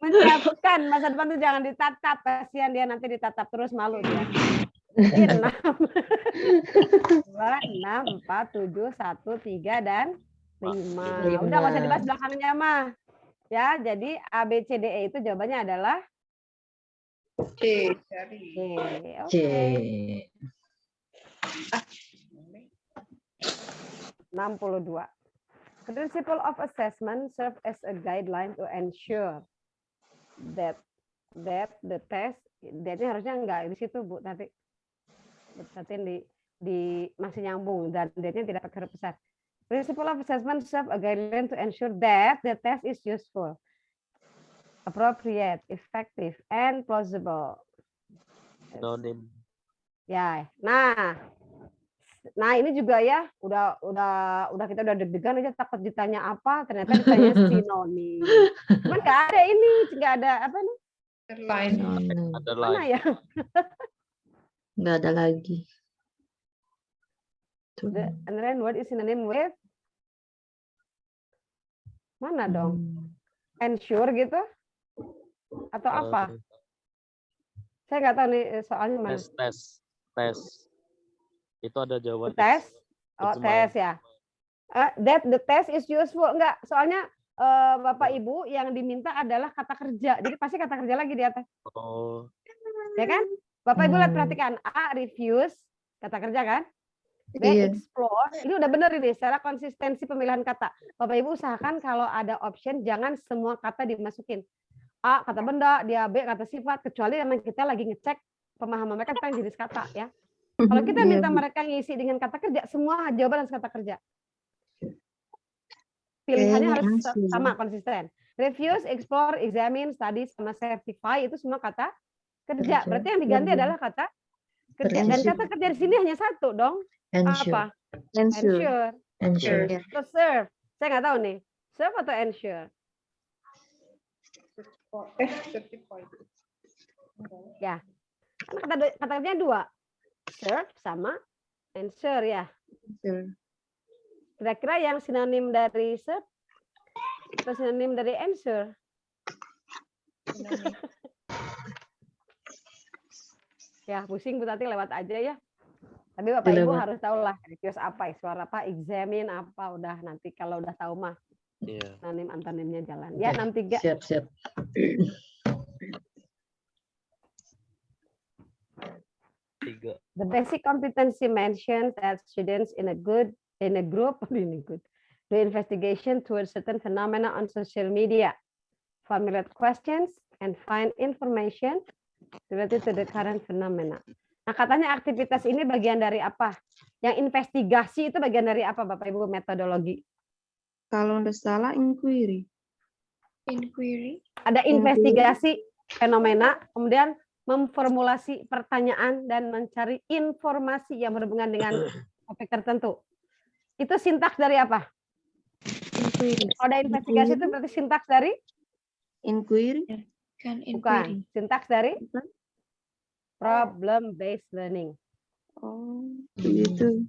Speaker 3: Menyiapkan masa depan itu jangan ditatap, kasihan dia nanti ditatap terus malu dia. 6, 2, 6, 4, 7, 1, 3, dan 5. Udah nggak usah dibahas belakangnya mah. Ya, jadi A, B, C, D, E itu jawabannya adalah
Speaker 5: C. Cari.
Speaker 3: C.
Speaker 1: C.
Speaker 3: Oke. 62. Principle of assessment serve as a guideline to ensure that the test, that-nya harusnya enggak di situ Bu, nanti di masih nyambung dan that-nya tidak pakai huruf besar. Principle of assessment serve a guideline to ensure that the test is useful, appropriate, effective, and plausible.
Speaker 8: Synonim.
Speaker 3: Ya, nah Nah, ini juga ya, kita udah deg-degan aja takut ditanya apa, ternyata ditanya sinonim. Cuman nggak ada ini, nggak ada apa nih?
Speaker 5: Line.
Speaker 8: Ada
Speaker 3: Mana
Speaker 8: lain.
Speaker 3: ya?
Speaker 1: Nggak ada lagi. Tuh.
Speaker 3: And then what is synonym with? Mana dong? Ensure gitu? Atau apa? Saya nggak tahu nih soalnya mana.
Speaker 8: Tes. Itu ada jawaban
Speaker 3: Tes? Oh,
Speaker 8: It's
Speaker 3: tes ya. That the test is useful. Enggak, soalnya Bapak Ibu yang diminta adalah kata kerja. Jadi pasti kata kerja lagi di atas.
Speaker 8: Oh,
Speaker 3: Ya kan? Bapak Ibu lihat perhatikan. A, refuse, kata kerja kan? B,
Speaker 1: Iya.
Speaker 3: explore. Ini udah benar ini secara konsistensi pemilihan kata. Bapak Ibu usahakan kalau ada option jangan semua kata dimasukin. A, kata benda, dia B, kata sifat. Kecuali memang kita lagi ngecek pemahaman mereka tentang jenis kata ya. Kalau kita
Speaker 1: Iya,
Speaker 3: minta
Speaker 1: Bu.
Speaker 3: mereka ngisi dengan kata kerja, semua jawaban harus kata kerja. Pilihannya
Speaker 1: Kayaknya
Speaker 3: harus
Speaker 1: answer.
Speaker 3: sama, konsisten. Refuse, explore, examine, study, sama certify itu semua kata kerja.
Speaker 1: Kerja.
Speaker 3: Berarti yang diganti
Speaker 1: Kerja.
Speaker 3: adalah kata kerja. Dan
Speaker 1: Ensure.
Speaker 3: kata kerja di sini hanya satu dong.
Speaker 1: Ensure.
Speaker 3: Apa?
Speaker 1: Ensure.
Speaker 3: Ensure.
Speaker 1: Ensure.
Speaker 3: Atau serve. Saya nggak tahu nih. Serve atau ensure?
Speaker 5: Certify.
Speaker 3: Ya. Kan kata kerjanya dua. Serve sama ensure ya.
Speaker 1: Ensure.
Speaker 3: Kira-kira yang sinonim dari serve atau sinonim dari ensure? Ya, pusing Bu Tati lewat aja ya. Tapi Bapak Ibu
Speaker 1: Dilewat.
Speaker 3: harus tahu lah refuse apa, explore apa, examine apa, udah nanti kalau udah tahu mah
Speaker 8: iya.
Speaker 3: sinonim antonimnya jalan. Ya, 63.
Speaker 1: Siap.
Speaker 8: Tiga.
Speaker 3: The basic competency mentions that students in a group do investigation towards certain phenomena on social media, formulate questions, and find information related to the current phenomena. Nah, katanya aktivitas ini bagian dari apa? Yang investigasi itu bagian dari apa, Bapak Ibu, metodologi?
Speaker 9: Kalau nggak salah inquiry.
Speaker 5: Inquiry.
Speaker 3: Ada investigasi fenomena, kemudian memformulasi pertanyaan dan mencari informasi yang berhubungan dengan topik tertentu. Itu sintaks dari apa?
Speaker 9: Inquiry.
Speaker 3: Kalau ada investigasi itu berarti sintaks dari?
Speaker 9: Inquiry.
Speaker 5: Kan
Speaker 3: Bukan.
Speaker 5: inquiry.
Speaker 3: Sintaks dari?
Speaker 9: Bukan.
Speaker 3: Problem based learning.
Speaker 9: Oh, begitu.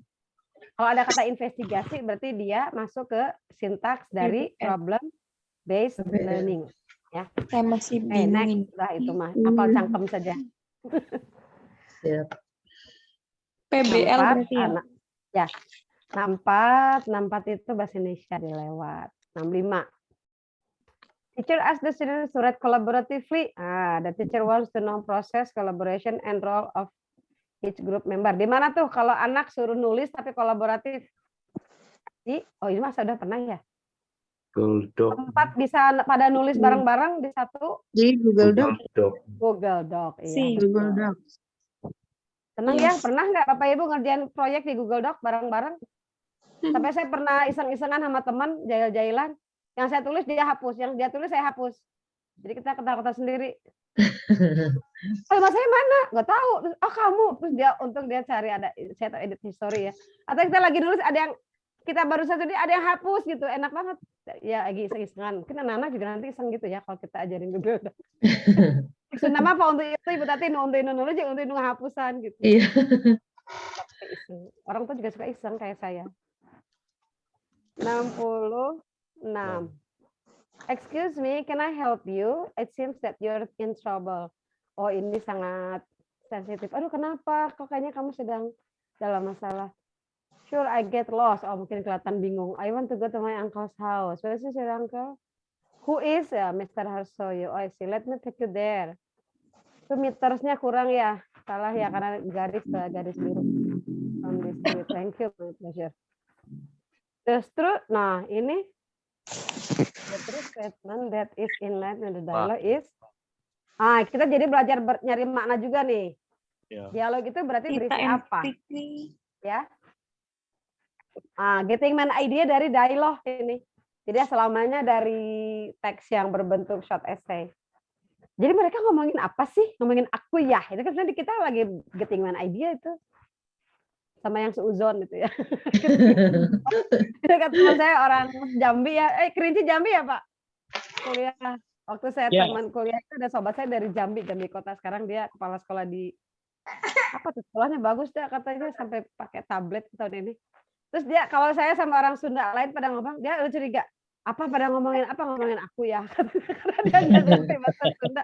Speaker 3: Kalau ada kata investigasi berarti dia masuk ke sintaks dari problem based learning. Ya.
Speaker 5: Saya masih bingung
Speaker 3: Next,
Speaker 5: ini.
Speaker 3: udah itu mah, apal cangkem saja.
Speaker 1: Siap.
Speaker 5: PBL berarti ya.
Speaker 3: Ya. 64 itu bahasa Indonesia dilewat. 65. Teacher asked the students to write collaboratively. The teacher wants to know process, collaboration, and role of each group member. Di mana tuh kalau anak suruh nulis tapi kolaboratif? Ini masa udah pernah ya?
Speaker 6: Google Doc.
Speaker 3: 4 bisa pada nulis bareng-bareng di satu
Speaker 9: Di Google Doc.
Speaker 3: Google Doc. Iya.
Speaker 5: Si.
Speaker 9: Google Doc.
Speaker 3: Senang ya? Pernah nggak Bapak Ibu ngerjain proyek di Google Doc bareng-bareng? Sampai saya pernah iseng-isengan sama teman jahil-jahilan. Yang saya tulis dia hapus, yang dia tulis saya hapus. Jadi kita ketawa-ketawa sendiri. Oh, mas saya mana? Nggak tahu. Terus, oh kamu. Terus dia untung dia cari ada saya tahu edit history ya. Atau kita lagi nulis ada yang kita baru saja ada yang hapus gitu. Enak banget. Ya lagi iseng-isengan. Mungkin anak-anak juga nanti iseng gitu ya kalau kita ajarin Google Doc. Nama apa untuk itu Ibu Tati untuk nulis untuk hapusan gitu.
Speaker 1: Iya.
Speaker 3: Orang tuh juga suka iseng kayak saya. 66. Excuse me, can I help you? It seems that you're in trouble. Oh, ini sangat sensitif. Aduh, kenapa? Kok kayaknya kamu sedang dalam masalah. Sure, I get lost. Oh, mungkin kelihatan bingung. I want to go to my uncle's house. Where is your uncle? Who is? Mr. Harsoyo. Oh, I see. Let me take you there. Itu metersnya kurang ya. Salah ya, karena garis biru. Thank you, my pleasure. Terus, nah ini the true statement that is in line with the dialogue is kita jadi belajar nyari makna juga nih.
Speaker 8: Ya.
Speaker 3: Dialog itu berarti berisi apa? Ya. Getting an idea dari dialog ini. Jadi selamanya dari teks yang berbentuk short essay. Jadi mereka ngomongin apa sih? Ngomongin aku ya. Itu kan sebenarnya kita lagi getting an idea itu. sama yang seuzon gitu ya. Dekat teman saya orang Jambi ya, Kerinci Jambi ya Pak? Kuliah. Waktu saya
Speaker 4: Ya.
Speaker 3: teman kuliah itu ada sobat saya dari Jambi Kota. Sekarang dia kepala sekolah di apa tuh sekolahnya bagus deh katanya sampai pakai tablet tahun ini. Terus dia kalau saya sama orang Sunda lain pada ngomong, dia udah curiga apa pada ngomongin aku ya. Karena dia nggak ngerti bahasa Sunda.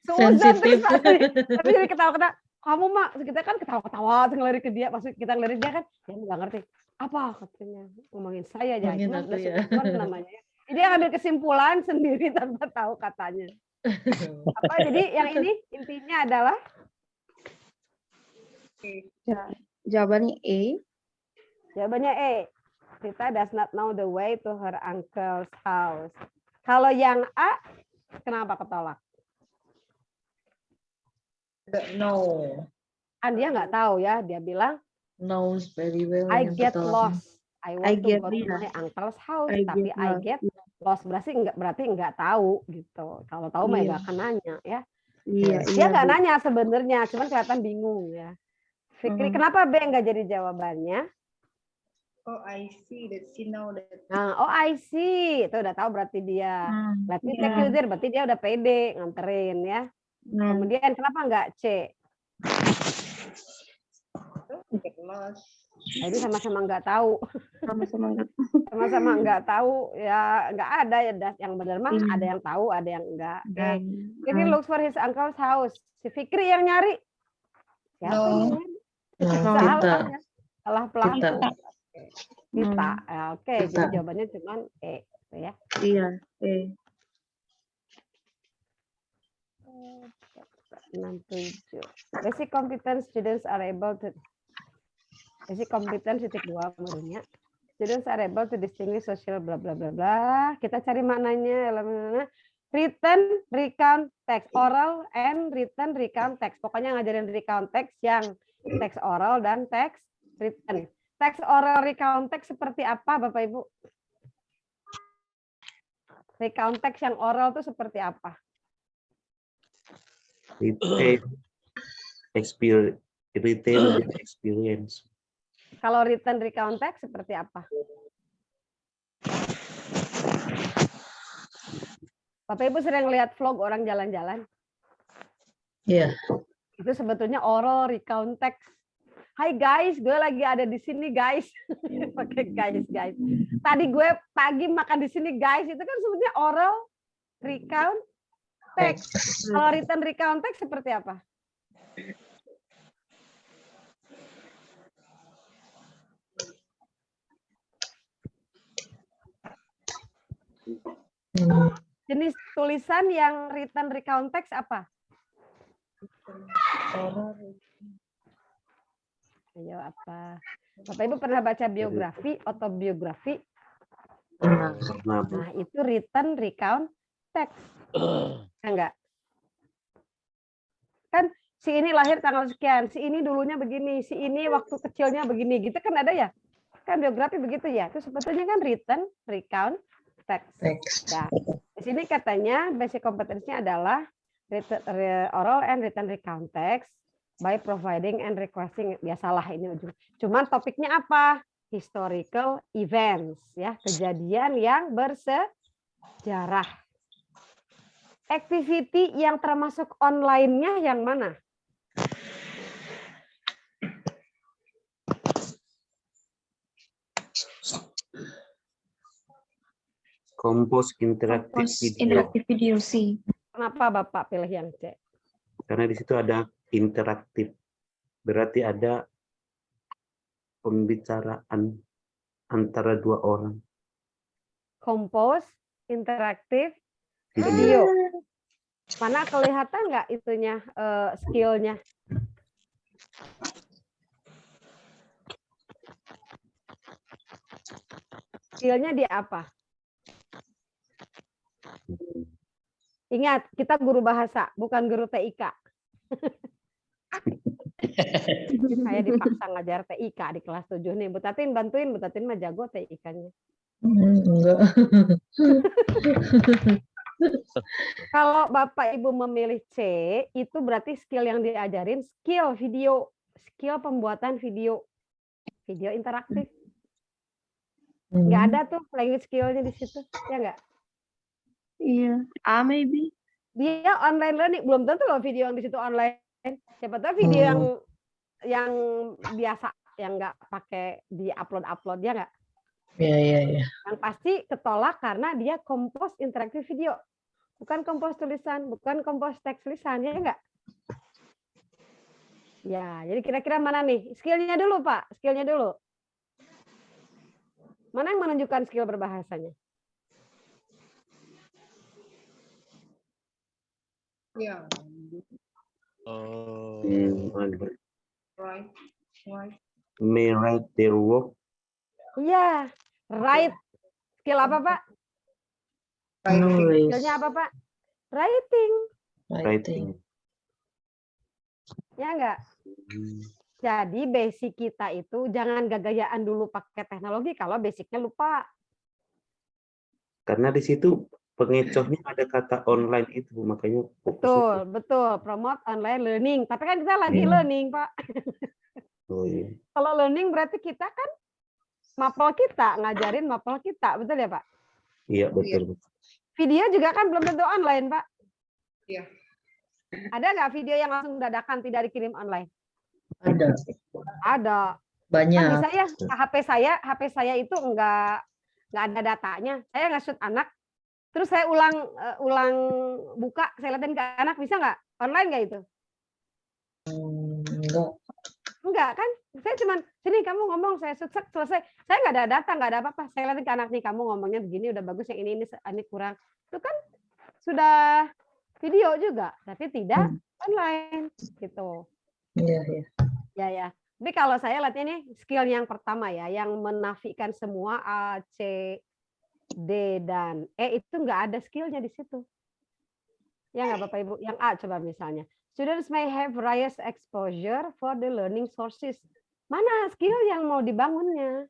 Speaker 3: Seuzon
Speaker 1: Sensitif.
Speaker 3: terus tapi jadi ketawa-ketawa. Kamu mak kita kan ketawa-ketawa ngelirik ke dia, maksud kita ngelirik dia kan dia nggak ngerti apa katanya ngomongin saya aja.
Speaker 1: Ngomongin
Speaker 3: Cuma
Speaker 1: aku
Speaker 3: udah
Speaker 1: ya.
Speaker 3: seuzon namanya. Jadi dia ngambil kesimpulan sendiri tanpa tahu katanya. Apa jadi yang ini intinya adalah
Speaker 9: Jawabannya E.
Speaker 3: jawabannya E. Rita does not know the way to her uncle's house. Kalau yang A, kenapa ketolak?
Speaker 5: Don't know.
Speaker 3: Kan dia nggak tahu ya. Dia bilang,
Speaker 1: Knows very well.
Speaker 3: I
Speaker 1: yang
Speaker 3: get
Speaker 1: ketolak.
Speaker 3: lost. I want to
Speaker 9: get,
Speaker 3: go to
Speaker 9: iya.
Speaker 3: my uncle's house.
Speaker 9: I
Speaker 3: Tapi
Speaker 9: get
Speaker 3: I
Speaker 9: lost.
Speaker 3: get lost berarti nggak tahu gitu. Kalau tahu mah
Speaker 9: Iya.
Speaker 3: nggak akan nanya ya.
Speaker 9: Iya,
Speaker 3: Dia nggak
Speaker 9: Bu.
Speaker 3: nanya sebenarnya, cuman kelihatan bingung ya. Fikri, kenapa B nggak jadi jawabannya?
Speaker 5: Oh, I see that she know that.
Speaker 3: Nah, oh I see. Itu udah tahu berarti dia. Let me take
Speaker 9: Iya.
Speaker 3: you there, berarti dia udah pede nganterin ya. Kemudian kenapa nggak C?
Speaker 5: Get lost.
Speaker 3: Nah, ini sama-sama nggak tahu.
Speaker 9: Sama-sama nggak.
Speaker 3: Sama-sama nggak tahu ya nggak ada ya yang benar mah
Speaker 9: Iya.
Speaker 3: ada yang tahu ada yang enggak. Oke.
Speaker 9: Dan,
Speaker 3: Fikri looks for his uncle's house. Si Fikri yang nyari. Siapa
Speaker 5: No.
Speaker 3: yang nyari?
Speaker 1: Nah,
Speaker 3: Salah
Speaker 1: kita.
Speaker 3: ya. Salah pelaku.
Speaker 1: Kita.
Speaker 3: Kita. Ya, oke,
Speaker 1: Kita.
Speaker 3: jadi jawabannya cuman E gitu ya.
Speaker 9: iya, E.
Speaker 3: 67. Basic competence students are able to basic competence titik 2 menurutnya. Students are able to distinguish social bla bla bla bla. Kita cari maknanya. Written, recount text, oral and written recount text. Pokoknya ngajarin recount text yang teks oral dan teks written. Teks oral recount text seperti apa Bapak Ibu? Recount text yang oral itu seperti apa?
Speaker 6: Retail experience.
Speaker 3: Kalau written recount text seperti apa? Bapak Ibu sering lihat vlog orang jalan-jalan?
Speaker 1: Iya.
Speaker 3: Itu sebetulnya oral recount text. Hai guys, gue lagi ada di sini guys. Pakai guys. Tadi gue pagi makan di sini guys. Itu kan sebetulnya oral recount text. Kalau written recount text seperti apa? Jenis tulisan yang written recount text apa? Ayo apa? Bapak Ibu pernah baca biografi, autobiografi?
Speaker 6: Nah,
Speaker 3: Nah, itu written recount text. Enggak? Kan si ini lahir tanggal sekian, si ini dulunya begini, si ini waktu kecilnya begini, gitu kan ada ya? Kan biografi begitu ya. Itu sebetulnya kan written recount text. Ya. Di sini katanya basic kompetensinya adalah oral and written recount text by providing and requesting. Biasalah ini ujung. Cuman topiknya apa? Historical events ya, kejadian yang bersejarah. Activity yang termasuk online-nya yang mana?
Speaker 6: Compose interactive video.
Speaker 9: video C.
Speaker 3: Kenapa Bapak pilih yang C?
Speaker 6: Karena di situ ada interaktif. Berarti ada pembicaraan antara dua orang.
Speaker 3: Compose interaktif video. Mana kelihatan nggak itunya skill-nya? Skill-nya di apa? Ingat, kita guru bahasa, bukan guru TIK. Saya dipaksa ngajar TIK di kelas 7 nih. Bu Tatin bantuin, Bu Tatin mah jago TIK-nya.
Speaker 1: Enggak.
Speaker 3: Kalau Bapak Ibu memilih C, itu berarti skill yang diajarin skill video, skill pembuatan video. Video interaktif.
Speaker 1: Hmm.
Speaker 3: Nggak ada tuh language skill-nya di situ, ya nggak?
Speaker 9: Iya. A maybe.
Speaker 3: Dia online learning, belum tentu loh video yang di situ online. Siapa tahu video yang biasa, yang nggak pakai di upload ya nggak?
Speaker 1: Iya.
Speaker 3: Yang pasti ketolak karena dia compose interaktif video, bukan compose tulisan, bukan compose teks tulisan, ya enggak? Ya, jadi kira-kira mana nih? Skillnya dulu, Pak. Skillnya dulu. Mana yang menunjukkan skill berbahasanya?
Speaker 5: Yeah. Right.
Speaker 6: May write their work.
Speaker 3: Iya, right. Skill apa, Pak?
Speaker 5: Writing.
Speaker 3: Skillnya apa, Pak? Writing.
Speaker 6: Writing.
Speaker 3: Ya enggak? Jadi basic kita itu jangan gagayaan dulu pakai teknologi kalau basicnya lupa.
Speaker 6: Karena di situ pengecohnya ada kata online itu, makanya
Speaker 3: Betul. Promote online learning. Tapi kan kita lagi learning, Pak.
Speaker 6: Oh, iya.
Speaker 3: Kalau learning berarti kita kan mapel kita, ngajarin mapel kita. Betul ya, Pak?
Speaker 6: Iya, betul.
Speaker 3: Video juga kan belum tentu online, Pak.
Speaker 5: Iya.
Speaker 3: Ada nggak video yang langsung dadakan tidak dikirim online?
Speaker 1: Ada.
Speaker 3: Ada.
Speaker 1: Banyak.
Speaker 3: Kan bisa ya, HP saya itu nggak ada datanya. Saya nge-shoot anak, terus saya ulang buka, saya liatin ke anak, bisa nggak? Online nggak itu? Enggak kan? Saya cuman, sini kamu ngomong, saya shoot selesai. Saya nggak ada data, nggak ada apa-apa. Saya liatin ke anak nih, kamu ngomongnya begini, udah bagus, yang ini kurang. Itu kan sudah video juga, tapi tidak online gitu.
Speaker 1: Iya.
Speaker 3: Ya. Tapi kalau saya lihat ini skill yang pertama ya, yang menafikan semua A, C, D, dan E itu nggak ada skillnya di situ. Ya nggak Bapak Ibu? Yang A coba misalnya. Students may have various exposure for the learning sources. Mana skill yang mau dibangunnya?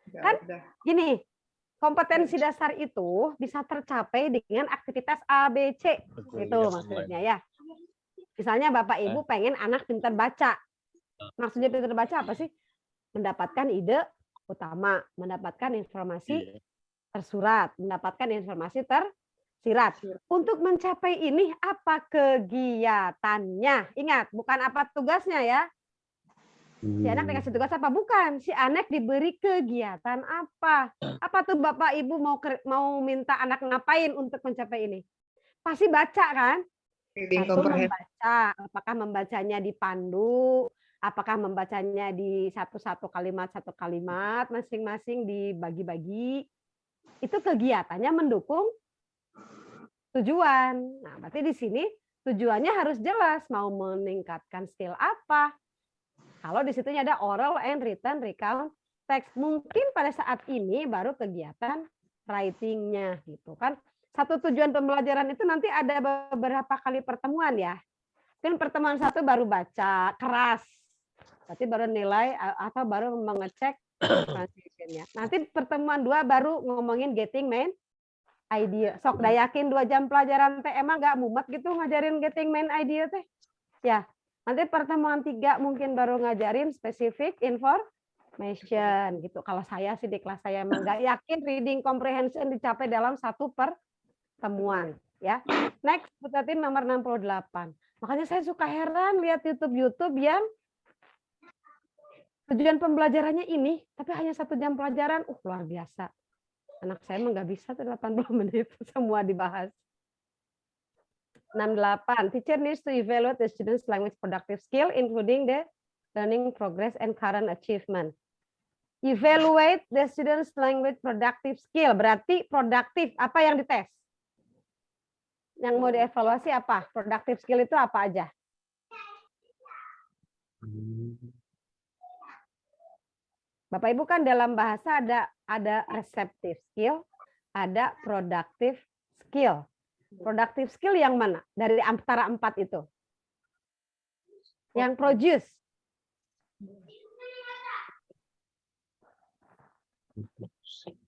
Speaker 3: Kan gini, kompetensi dasar itu bisa tercapai dengan aktivitas A, B, C. Itu maksudnya ya. Misalnya Bapak Ibu pengen anak pintar baca. Maksudnya pintar baca apa sih? Mendapatkan ide utama, mendapatkan informasi tersurat, mendapatkan informasi tersirat. Untuk mencapai ini apa kegiatannya? Ingat, bukan apa tugasnya ya. Si anak dikasih tugas apa? Bukan. Si anak diberi kegiatan apa? Apa tuh Bapak Ibu mau minta anak ngapain untuk mencapai ini? Pasti baca kan? Satu membaca. Apakah membacanya dipandu? Apakah membacanya di satu kalimat masing-masing dibagi-bagi? Itu kegiatannya mendukung tujuan. Nah, berarti di sini tujuannya harus jelas. Mau meningkatkan skill apa? Kalau di situnya ada oral and written recount text, mungkin pada saat ini baru kegiatan writing-nya gitu kan. Satu tujuan pembelajaran itu nanti ada beberapa kali pertemuan ya. Mungkin pertemuan satu baru baca keras, berarti baru nilai atau baru mengecek translation-nya. Nanti pertemuan dua baru ngomongin getting main idea. Sok dayakin 2 jam pelajaran teh emang nggak mumet gitu ngajarin getting main idea teh. Ya. Nanti pertemuan 3 mungkin baru ngajarin specific information gitu. Kalau saya sih di kelas saya emang nggak yakin reading comprehension dicapai dalam satu pertemuan ya. Next, berarti nomor 68. Makanya saya suka heran lihat YouTube yang tujuan pembelajarannya ini, tapi hanya 1 jam pelajaran, luar biasa. Anak saya emang nggak bisa tuh 80 menit semua dibahas. 68. Teacher needs to evaluate the students' language productive skill, including the learning progress and current achievement. Evaluate the students' language productive skill. Berarti produktif. Apa yang dites? Yang mau dievaluasi apa? Productive skill itu apa aja? Bapak Ibu kan dalam bahasa ada receptive skill, ada productive skill. Productive skill yang mana? Dari antara 4 itu. Yang produce.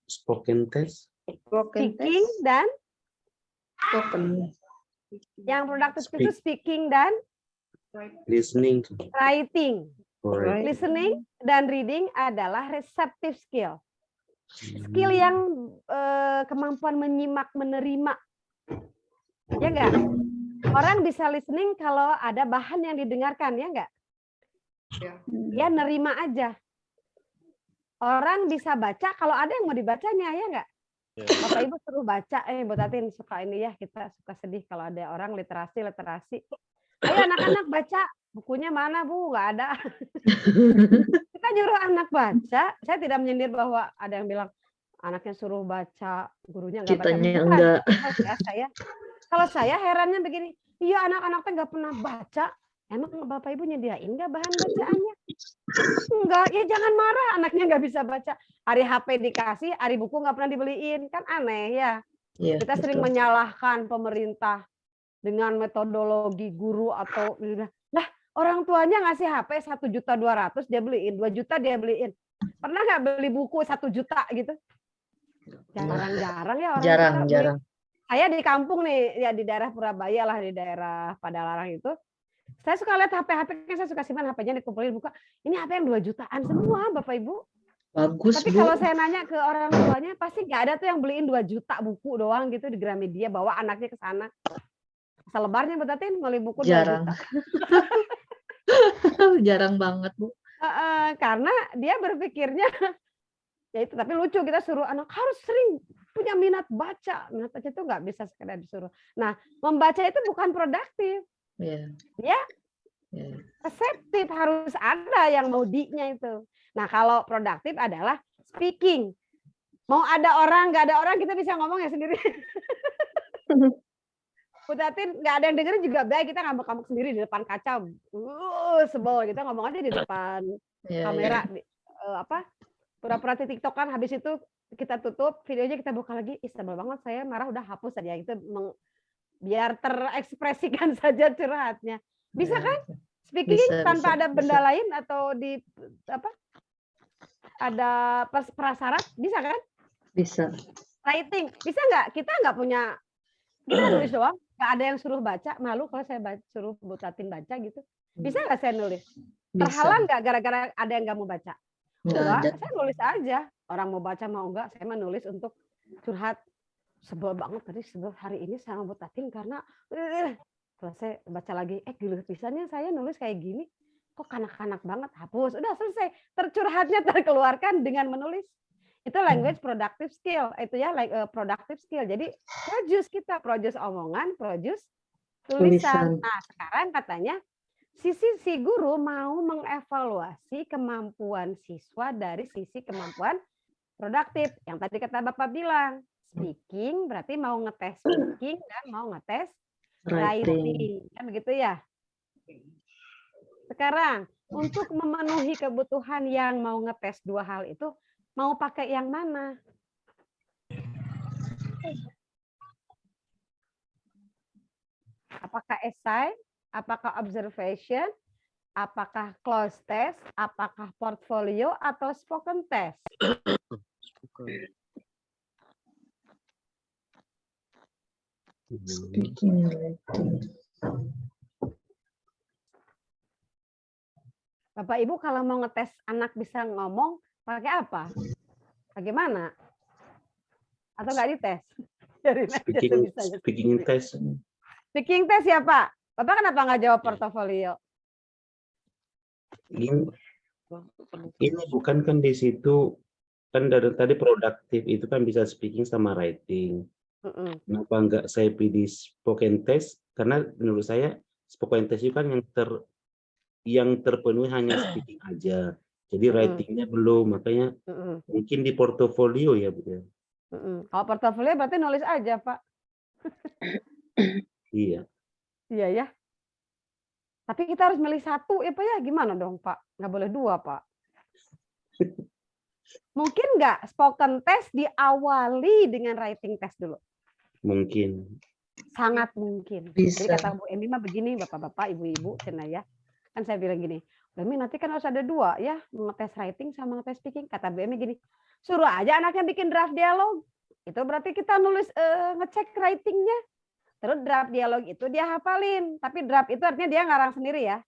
Speaker 6: Spoken test.
Speaker 3: Speaking dan
Speaker 9: Spoken.
Speaker 3: yang productive itu speaking dan
Speaker 6: Listening.
Speaker 3: writing.
Speaker 6: Alright.
Speaker 3: Listening dan reading adalah receptive skill. Skill yang kemampuan menyimak, menerima. Ya enggak? Orang bisa listening kalau ada bahan yang didengarkan, ya enggak? Dia nerima aja. Orang bisa baca kalau ada yang mau dibacanya, ya enggak?
Speaker 8: Ya.
Speaker 3: Bapak Ibu suruh baca, Bu Tatin suka ini ya, kita suka sedih kalau ada orang literasi. Ayo anak-anak baca, bukunya mana Bu? Nggak ada. Kita nyuruh anak baca, saya tidak menyindir bahwa ada yang bilang anaknya suruh baca, gurunya nggak baca.
Speaker 1: Kitanya
Speaker 3: Bukan.
Speaker 1: enggak.
Speaker 3: Kalau saya herannya begini, iya anak-anaknya nggak pernah baca, emang Bapak Ibu nyediain nggak bahan bacaannya? Enggak, ya jangan marah, anaknya nggak bisa baca. Hari HP dikasih, hari buku nggak pernah dibeliin, kan aneh ya.
Speaker 1: Iya,
Speaker 3: Kita sering
Speaker 1: betul.
Speaker 3: menyalahkan pemerintah dengan metodologi guru atau lah orang tuanya ngasih HP 1.200.000 dia beliin, 2 juta dia beliin. Pernah nggak beli buku 1 juta gitu? Jarang-jarang ya orang kita beli.
Speaker 1: Jarang.
Speaker 3: Saya di kampung nih, ya di daerah Purabaya lah, di daerah Padalarang itu. Saya suka lihat HP-HP, saya suka simpan HP-nya dikumpulin buka. Ini HP yang 2 jutaan semua, Bapak Ibu.
Speaker 1: Bagus,
Speaker 3: Tapi
Speaker 1: Bu.
Speaker 3: kalau saya nanya ke orang tuanya, pasti nggak ada tuh yang beliin 2 juta buku doang gitu di Gramedia, bawa anaknya ke sana. Selebarnya Bu Tatin, beli buku 2
Speaker 1: Jarang.
Speaker 3: juta.
Speaker 1: Jarang banget, Bu.
Speaker 3: Karena dia berpikirnya, ya itu, tapi lucu kita suruh anak harus sering punya minat baca. Minat baca itu nggak bisa sekedar disuruh. Nah, membaca itu bukan produktif.
Speaker 1: Iya.
Speaker 3: Ya,
Speaker 1: Iya.
Speaker 3: reseptif, harus ada yang mau di-nya itu. Nah, kalau produktif adalah speaking. Mau ada orang, nggak ada orang, kita bisa ngomong ya sendiri. Bu Tatin, nggak ada yang dengerin juga baik, kita ngambek-ngambek sendiri di depan kaca. Sebel, kita ngomong aja di depan
Speaker 1: Iya,
Speaker 3: kamera. Pura-pura TikTok kan, habis itu kita tutup, videonya kita buka lagi. Ih, sebel banget, saya marah udah hapus aja. Itu biar terekspresikan saja curhatnya. Bisa kan? Speaking
Speaker 1: Bisa,
Speaker 3: tanpa
Speaker 1: bisa,
Speaker 3: ada benda
Speaker 1: bisa.
Speaker 3: lain atau di ada prasyarat, bisa kan?
Speaker 1: Bisa.
Speaker 3: Writing, bisa nggak? Kita nggak punya, kita nulis doang. Nggak ada yang suruh baca, malu kalau saya suruh Bu Tatin baca gitu. Bisa nggak saya nulis? Terhalang nggak gara-gara ada yang nggak mau baca?
Speaker 1: Nggak ada.
Speaker 3: Saya nulis aja. Orang mau baca mau enggak, saya menulis untuk curhat. Sebel banget tadi, sebel hari ini sama Bu Tatin karena selesai baca lagi, gila pisannya saya nulis kayak gini, kok kanak-kanak banget, hapus, udah selesai, tercurhatnya terkeluarkan dengan menulis. Itu language productive skill, itu ya productive skill. Jadi produce omongan, produce tulisan. Nah sekarang katanya si guru mau mengevaluasi kemampuan siswa dari sisi kemampuan produktif. Yang tadi kata Bapak bilang, speaking berarti mau ngetes speaking dan mau ngetes writing. Kan begitu ya? Sekarang, untuk memenuhi kebutuhan yang mau ngetes 2 hal itu, mau pakai yang mana? Apakah essay? Apakah observation? Apakah close test? Apakah portfolio atau spoken test?
Speaker 1: Speaking writing.
Speaker 3: Bapak Ibu kalau mau ngetes anak bisa ngomong, pakai apa? Bagaimana? Atau nggak dites?
Speaker 6: Speaking test.
Speaker 3: Speaking test ya Pak? Bapak kenapa nggak jawab portofolio?
Speaker 6: Ini bukan kan di situ, kan dari tadi produktif itu kan bisa speaking sama writing. Kenapa nggak saya pilih spoken test? Karena menurut saya spoken test itu kan yang terpenuhi hanya speaking aja. Jadi writingnya belum, makanya mungkin di portofolio ya, Bu.
Speaker 3: Kalau portofolio berarti nulis aja, Pak.
Speaker 6: Iya.
Speaker 3: Iya ya. Tapi kita harus milih satu ya Pak ya. Gimana dong Pak? Nggak boleh 2 Pak. Mungkin nggak spoken test diawali dengan writing test dulu?
Speaker 6: Mungkin.
Speaker 3: Sangat mungkin.
Speaker 1: Bisa.
Speaker 3: Jadi kata Bu Emi mah begini, Bapak-bapak, Ibu-ibu, cina ya. Kan saya bilang gini, Bu Emi nanti kan harus ada 2 ya, ngetes writing sama ngetes speaking. Kata Bu Emi gini, suruh aja anaknya bikin draft dialog. Itu berarti kita nulis ngecek writingnya. Terus draft dialog itu dia hafalin. Tapi draft itu artinya dia ngarang sendiri ya.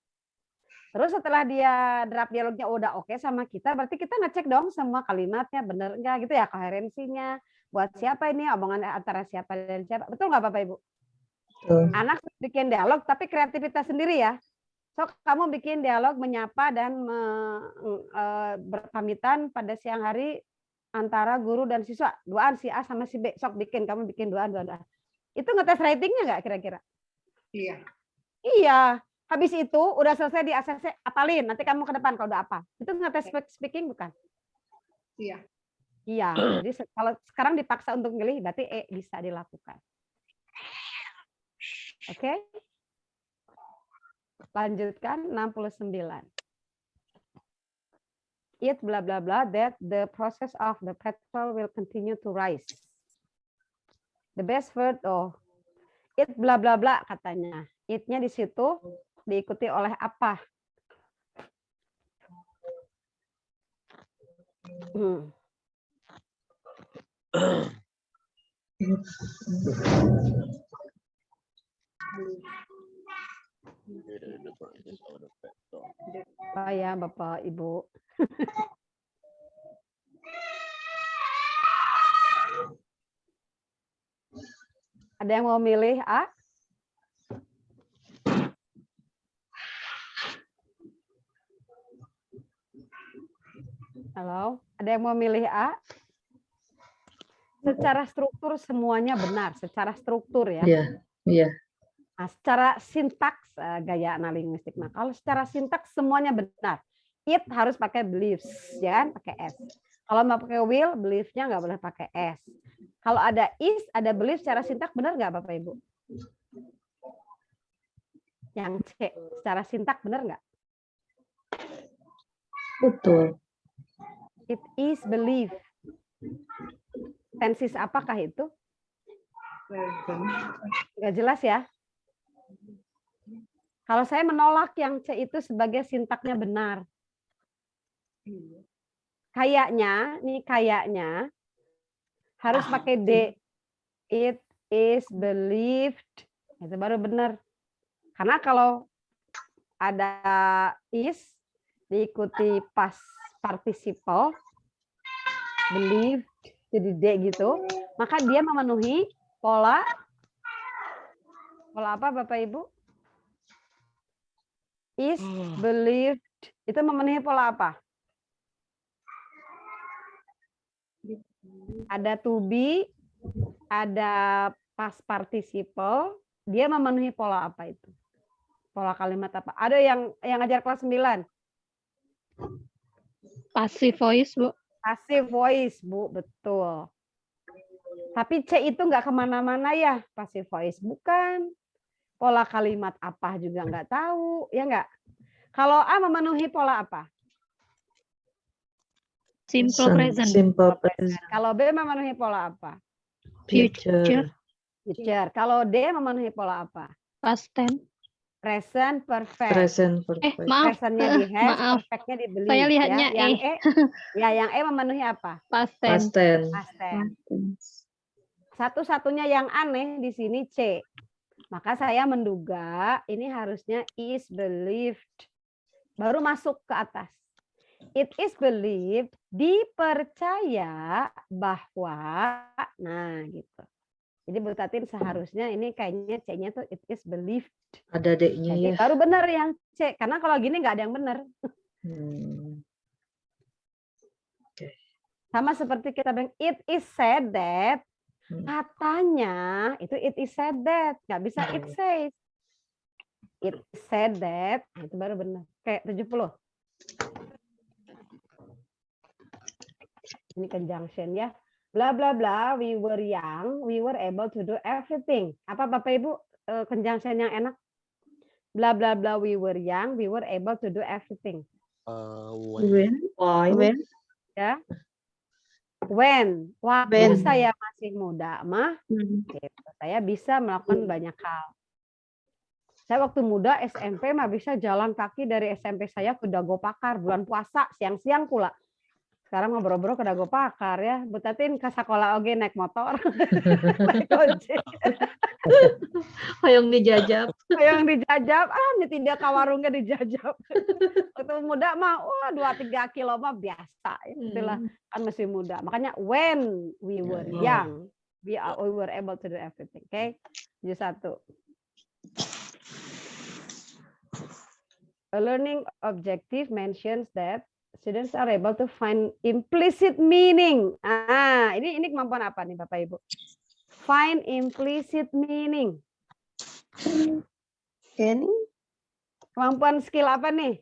Speaker 3: Terus setelah dia draft dialognya udah oke sama kita, berarti kita ngecek dong semua kalimatnya bener enggak gitu ya, koherensinya. Buat siapa ini, omongan antara siapa dan siapa. Betul nggak Bapak Ibu?
Speaker 1: Betul.
Speaker 3: Anak bikin dialog tapi kreativitas sendiri ya. So kamu bikin dialog menyapa dan berpamitan pada siang hari antara guru dan siswa. Duaan si A sama si B. Sok bikin, kamu bikin duaan. Itu ngetes ratingnya nggak kira-kira?
Speaker 5: Iya.
Speaker 3: Iya. Habis itu udah selesai di ACC, apalin. Nanti kamu ke depan kalau udah apa. Itu ngetes speaking bukan?
Speaker 5: Iya.
Speaker 3: Iya. Jadi kalau sekarang dipaksa untuk milih, berarti bisa dilakukan. Oke? Lanjutkan 69. It blah blah blah that the process of the petrol will continue to rise. The best word it blah blah blah katanya. It-nya di situ diikuti oleh apa? Apa ya Bapak Ibu? Ada yang mau milih A? Halo, ada yang mau milih A? Secara struktur semuanya benar, secara struktur ya.
Speaker 1: Iya, iya.
Speaker 3: Nah, secara sintaks gaya analinguistik. Nah, kalau secara sintaks semuanya benar. It harus pakai believes, ya kan? Pakai S. Kalau mau pakai will, believe-nya nggak boleh pakai S. Kalau ada is, ada believe, secara sintaks benar nggak Bapak Ibu? Yang C, secara sintaks benar nggak?
Speaker 1: Betul.
Speaker 3: It is believe. Tenses apakah itu? Nggak jelas ya. Kalau saya menolak yang C itu sebagai sintaknya benar. Kayaknya harus pakai D. It is believed. Itu baru benar. Karena kalau ada is diikuti past participle, believed, jadi D gitu, maka dia memenuhi pola apa Bapak Ibu? Is believed, itu memenuhi pola apa? Ada to be, ada past participle, dia memenuhi pola apa itu? Pola kalimat apa? Ada yang ngajar kelas 9?
Speaker 2: Passive voice, Bu.
Speaker 3: Passive voice, Bu, betul. Tapi C itu nggak kemana-mana ya, passive voice bukan. Pola kalimat apa juga nggak tahu, ya nggak? Kalau A memenuhi pola apa?
Speaker 2: Simple present.
Speaker 1: Simple present.
Speaker 3: Kalau B memenuhi pola apa?
Speaker 1: Future.
Speaker 3: Future. Kalau D memenuhi pola apa?
Speaker 2: Past tense.
Speaker 3: Present perfect.
Speaker 1: Present perfect.
Speaker 2: Maaf.
Speaker 3: Presentnya di has,
Speaker 2: Maaf.
Speaker 3: perfectnya di believe.
Speaker 2: Saya lihatnya
Speaker 3: ya. Yang E memenuhi apa?
Speaker 2: Past
Speaker 1: Past
Speaker 2: tense.
Speaker 1: tense.
Speaker 3: Past tense. Satu-satunya yang aneh di sini C. Maka saya menduga ini harusnya is believed. Baru masuk ke atas. It is believed, dipercaya bahwa, nah gitu. Jadi Bu Tatin seharusnya ini kayaknya C-nya tuh it is believed.
Speaker 1: Ada D-nya
Speaker 3: Jadi
Speaker 1: ya.
Speaker 3: baru benar yang C. Karena kalau gini nggak ada yang benar. Sama seperti kita bilang it is said that, katanya itu it is said that, nggak bisa it says. It is said that, nah, itu baru benar. Kayak 70. Ini conjunction ya. Bla bla bla, we were young, we were able to do everything. Apa Bapak Ibu conjunction yang enak? Bla bla bla, we were young, we were able to do everything.
Speaker 8: When.
Speaker 1: When.
Speaker 3: Ya. When, waktu saya masih muda mah, gitu, saya bisa melakukan banyak hal. Saya waktu muda SMP mah bisa jalan kaki dari SMP saya ke Dago Pakar bulan puasa siang-siang pula. Sekarang mah boro-boro ke Dago Pakar ya. Bu Tatin ke sekolah oge naik motor. Naik ojek.
Speaker 1: Hoyong dijajab.
Speaker 3: Yang dijajab, mesti dia ke warungnya dijajab. Waktu muda mah, wah 2-3 kilo mah biasa. Itulah kan masih muda. Makanya when we were young, we were able to do everything. Oke, jadi 1. A learning objective mentions that students are able to find implicit meaning. Ini kemampuan apa nih Bapak Ibu? Find implicit meaning.
Speaker 9: Scanning?
Speaker 3: Kemampuan skill apa nih?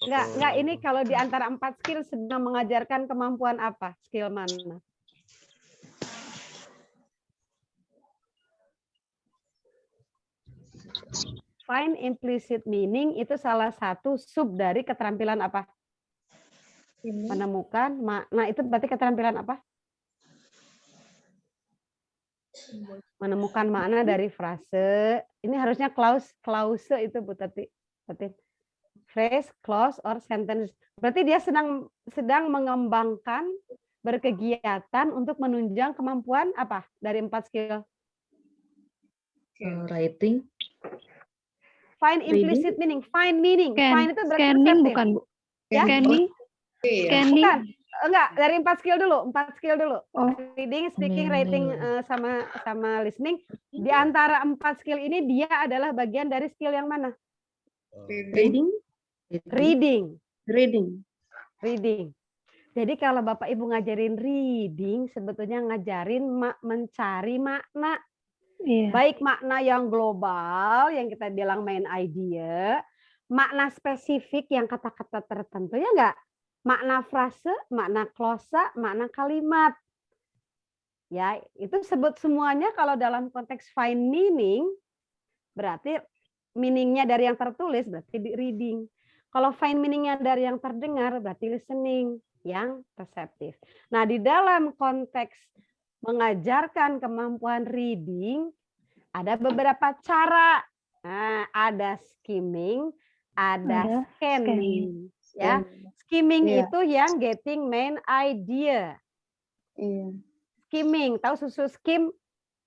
Speaker 3: Enggak, ini kalau di antara 4 skill sedang mengajarkan kemampuan apa? Skill mana? Find implicit meaning itu salah satu sub dari keterampilan apa? Menemukan makna. Itu berarti keterampilan apa? Menemukan makna dari frase. Ini harusnya clause itu Bu Tati. Phrase, clause, or sentence. Berarti dia sedang mengembangkan berkegiatan untuk menunjang kemampuan apa dari 4 skill?
Speaker 1: Writing.
Speaker 3: Find implicit meaning. Find meaning. Find itu berarti
Speaker 9: Scanning
Speaker 3: perseptif.
Speaker 9: bukan, Bu?
Speaker 3: Ya?
Speaker 9: Scanning? Scanning?
Speaker 3: Bukan. Enggak, dari 4 skill dulu. 4 skill dulu.
Speaker 9: Oh.
Speaker 3: Reading, speaking, writing, sama listening. Di antara 4 skill ini dia adalah bagian dari skill yang mana?
Speaker 9: Reading?
Speaker 3: Reading. Jadi kalau Bapak Ibu ngajarin reading, sebetulnya ngajarin mencari makna.
Speaker 9: Iya.
Speaker 3: Baik makna yang global, yang kita bilang main idea, makna spesifik yang kata-kata tertentu, ya enggak? Makna frase, makna klosa, makna kalimat. Ya, itu sebut semuanya kalau dalam konteks find meaning, berarti meaningnya dari yang tertulis, berarti di reading. Kalau find meaningnya dari yang terdengar, berarti listening, yang reseptif. Nah, di dalam konteks mengajarkan kemampuan reading, ada beberapa cara. Nah, ada skimming, ada scanning. Ya, skimming itu yang getting main idea. Skimming, tahu susu skim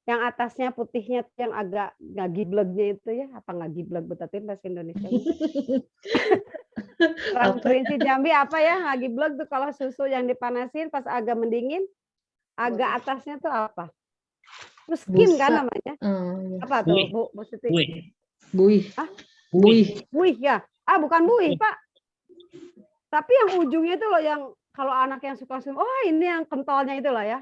Speaker 3: yang atasnya putihnya yang agak nggak gibleknya itu ya? Apa nggak giblek betatin bahasa Indonesia? Orang Kerinci Jambi apa ya nggak giblek tuh kalau susu yang dipanasin pas agak mendingin, agak atasnya tuh apa? Terus skim kan namanya? Apa tuh Bu Siti?
Speaker 1: Buih.
Speaker 3: Buih ya? Bukan buih Pak. Tapi yang ujungnya itu loh yang kalau anak yang suka skim, oh ini yang kentolnya itu loh ya.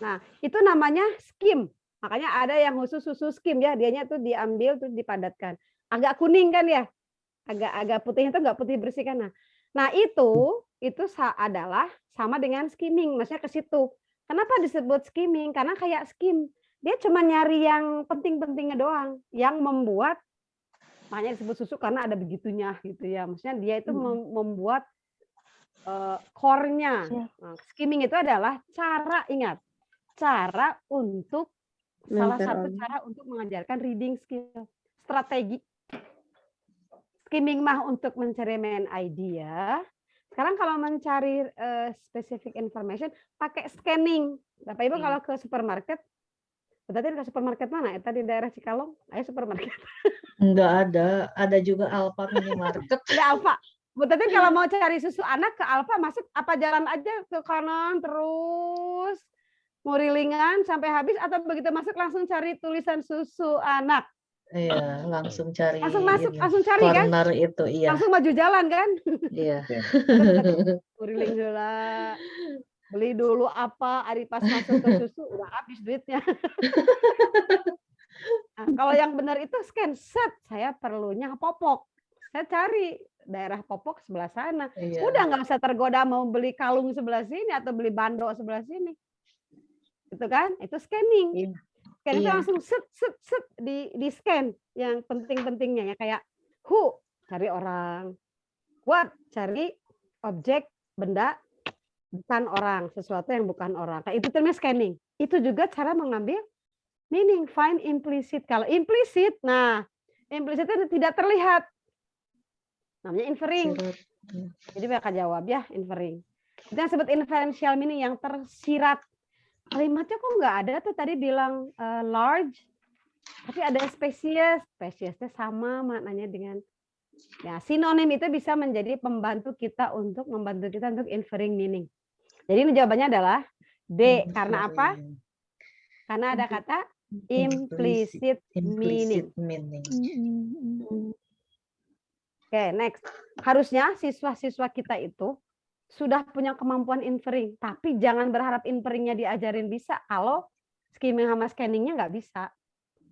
Speaker 3: Nah itu namanya skim. Makanya ada yang khusus susu skim ya, dianya tuh diambil tuh dipadatkan. Agak kuning kan ya? Agak putihnya itu nggak putih bersih kan. Nah itu adalah sama dengan skimming, maksudnya ke situ. Kenapa disebut skimming? Karena kayak skim, dia cuma nyari yang penting-pentingnya doang, yang membuat makanya disebut susu karena ada begitunya gitu ya. Maksudnya dia itu membuat core-nya. Nah, skimming itu adalah cara untuk salah satu cara untuk mengajarkan reading skill, strategi. Skimming mah untuk mencari main idea. Sekarang kalau mencari specific information pakai scanning. Bapak Ibu kalau ke supermarket, berarti ke supermarket mana? Tadi daerah Cikalong, ayo supermarket.
Speaker 1: Enggak ada juga Alfa minimarket.
Speaker 3: Ada Alfa. Berarti kalau mau cari susu anak ke Alfa masuk apa jalan aja ke kanan terus ngurilingan sampai habis atau begitu masuk langsung cari tulisan susu anak.
Speaker 1: Iya, langsung cari.
Speaker 3: Langsung masuk,
Speaker 1: ini,
Speaker 3: langsung cari kan?
Speaker 1: Corner itu, iya.
Speaker 3: Langsung maju jalan kan?
Speaker 1: Iya.
Speaker 3: Kuriling heula. Beli dulu apa, hari pas masuk ke susu udah habis duitnya. Nah, kalau yang benar itu scan set, saya perlunya popok. Saya cari daerah popok sebelah sana.
Speaker 1: Iya.
Speaker 3: Udah nggak usah tergoda mau beli kalung sebelah sini atau beli bando sebelah sini. Itu kan? Itu scanning.
Speaker 1: Iya.
Speaker 3: Scan itu langsung set di scan yang penting-pentingnya ya kayak who cari orang, what cari objek benda bukan orang, sesuatu yang bukan orang. Kayak itu namanya scanning. Itu juga cara mengambil meaning, find implicit. Kalau implicit, nah implicit itu tidak terlihat. Namanya inferring. Jadi mereka jawab ya inferring. Itu yang disebut inferential meaning yang tersirat. Kalimatnya kok nggak ada tuh tadi bilang large, tapi ada spesies. Spesiesnya sama maknanya dengan ya sinonim itu bisa menjadi pembantu kita untuk inferring meaning. Jadi ini jawabannya adalah D. Karena apa? Karena ada kata implicit meaning. Oke, next. Harusnya siswa-siswa kita itu sudah punya kemampuan inferring, tapi jangan berharap inferringnya diajarin bisa kalau skimming sama scanningnya nggak bisa,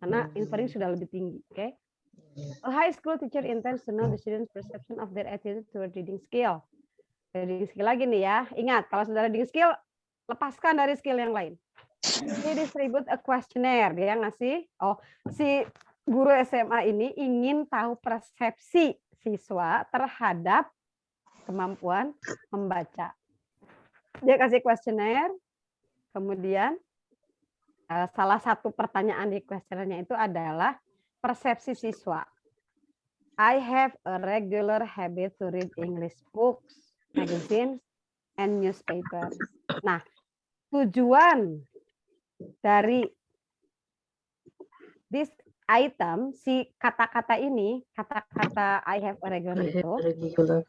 Speaker 3: karena inferring sudah lebih tinggi. Oke. A high school teacher intends to know the students' perception of their attitude toward reading skill. Reading skill lagi nih ya. Ingat, kalau sudah reading skill, lepaskan dari skill yang lain. He distribute a questionnaire. Dia ngasih, si guru SMA ini ingin tahu persepsi siswa terhadap kemampuan membaca. Dia kasih questionnaire, kemudian salah satu pertanyaan di questionnaire-nya itu adalah persepsi siswa. I have a regular habit to read English books, magazines, and newspapers. Nah, tujuan dari this item, si kata-kata ini, kata-kata I have a regular itu,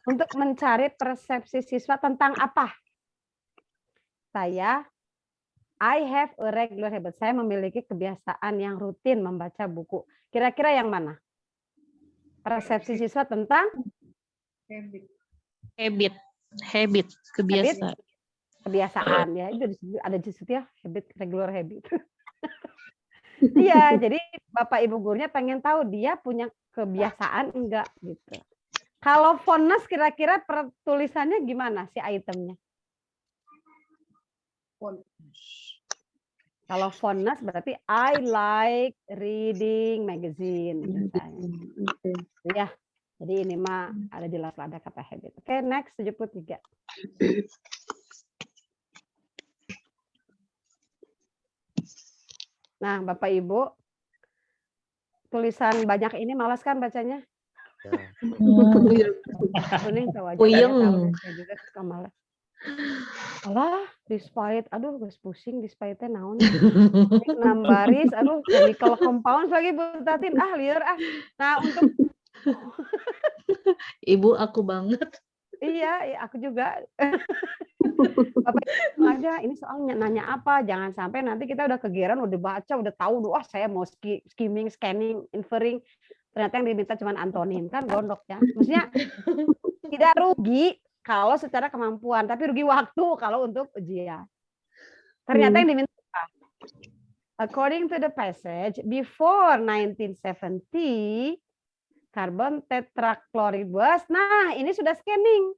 Speaker 3: untuk mencari persepsi siswa tentang apa? I have a regular habit. Saya memiliki kebiasaan yang rutin membaca buku. Kira-kira yang mana? Persepsi siswa tentang
Speaker 2: Habit, kebiasaan.
Speaker 3: Kebiasaan ya. Itu ada di situ ya, habit, regular habit. Iya, jadi Bapak Ibu gurunya pengen tahu dia punya kebiasaan enggak gitu. Kalau fondness kira-kira tulisannya gimana sih itemnya? Kalau fondness berarti I like reading magazine misalnya. Ya, jadi ini mah ada jelas ada kata habit. Oke, next 73. Nah, Bapak Ibu, tulisan banyak ini malas kan bacanya? Kuning tahu aja.
Speaker 1: Puyeng.
Speaker 3: Saya juga suka malas. Alah, despite, aduh, gue pusing despite naon. 6 baris, aduh, chemical compounds lagi butatin, liar ah. Nah, untuk
Speaker 1: Ibu aku banget.
Speaker 3: iya, aku juga. Bapak Ibu aja, ini soalnya nanya apa, jangan sampai nanti kita udah kegeran, udah baca, udah tahu, wah saya mau skimming, scanning, inferring, ternyata yang diminta cuma antonim, kan gondok ya. Maksudnya tidak rugi kalau secara kemampuan, tapi rugi waktu kalau untuk ujian. Ternyata yang diminta apa? According to the passage, before 1970, carbon tetrachloride was, nah ini sudah scanning.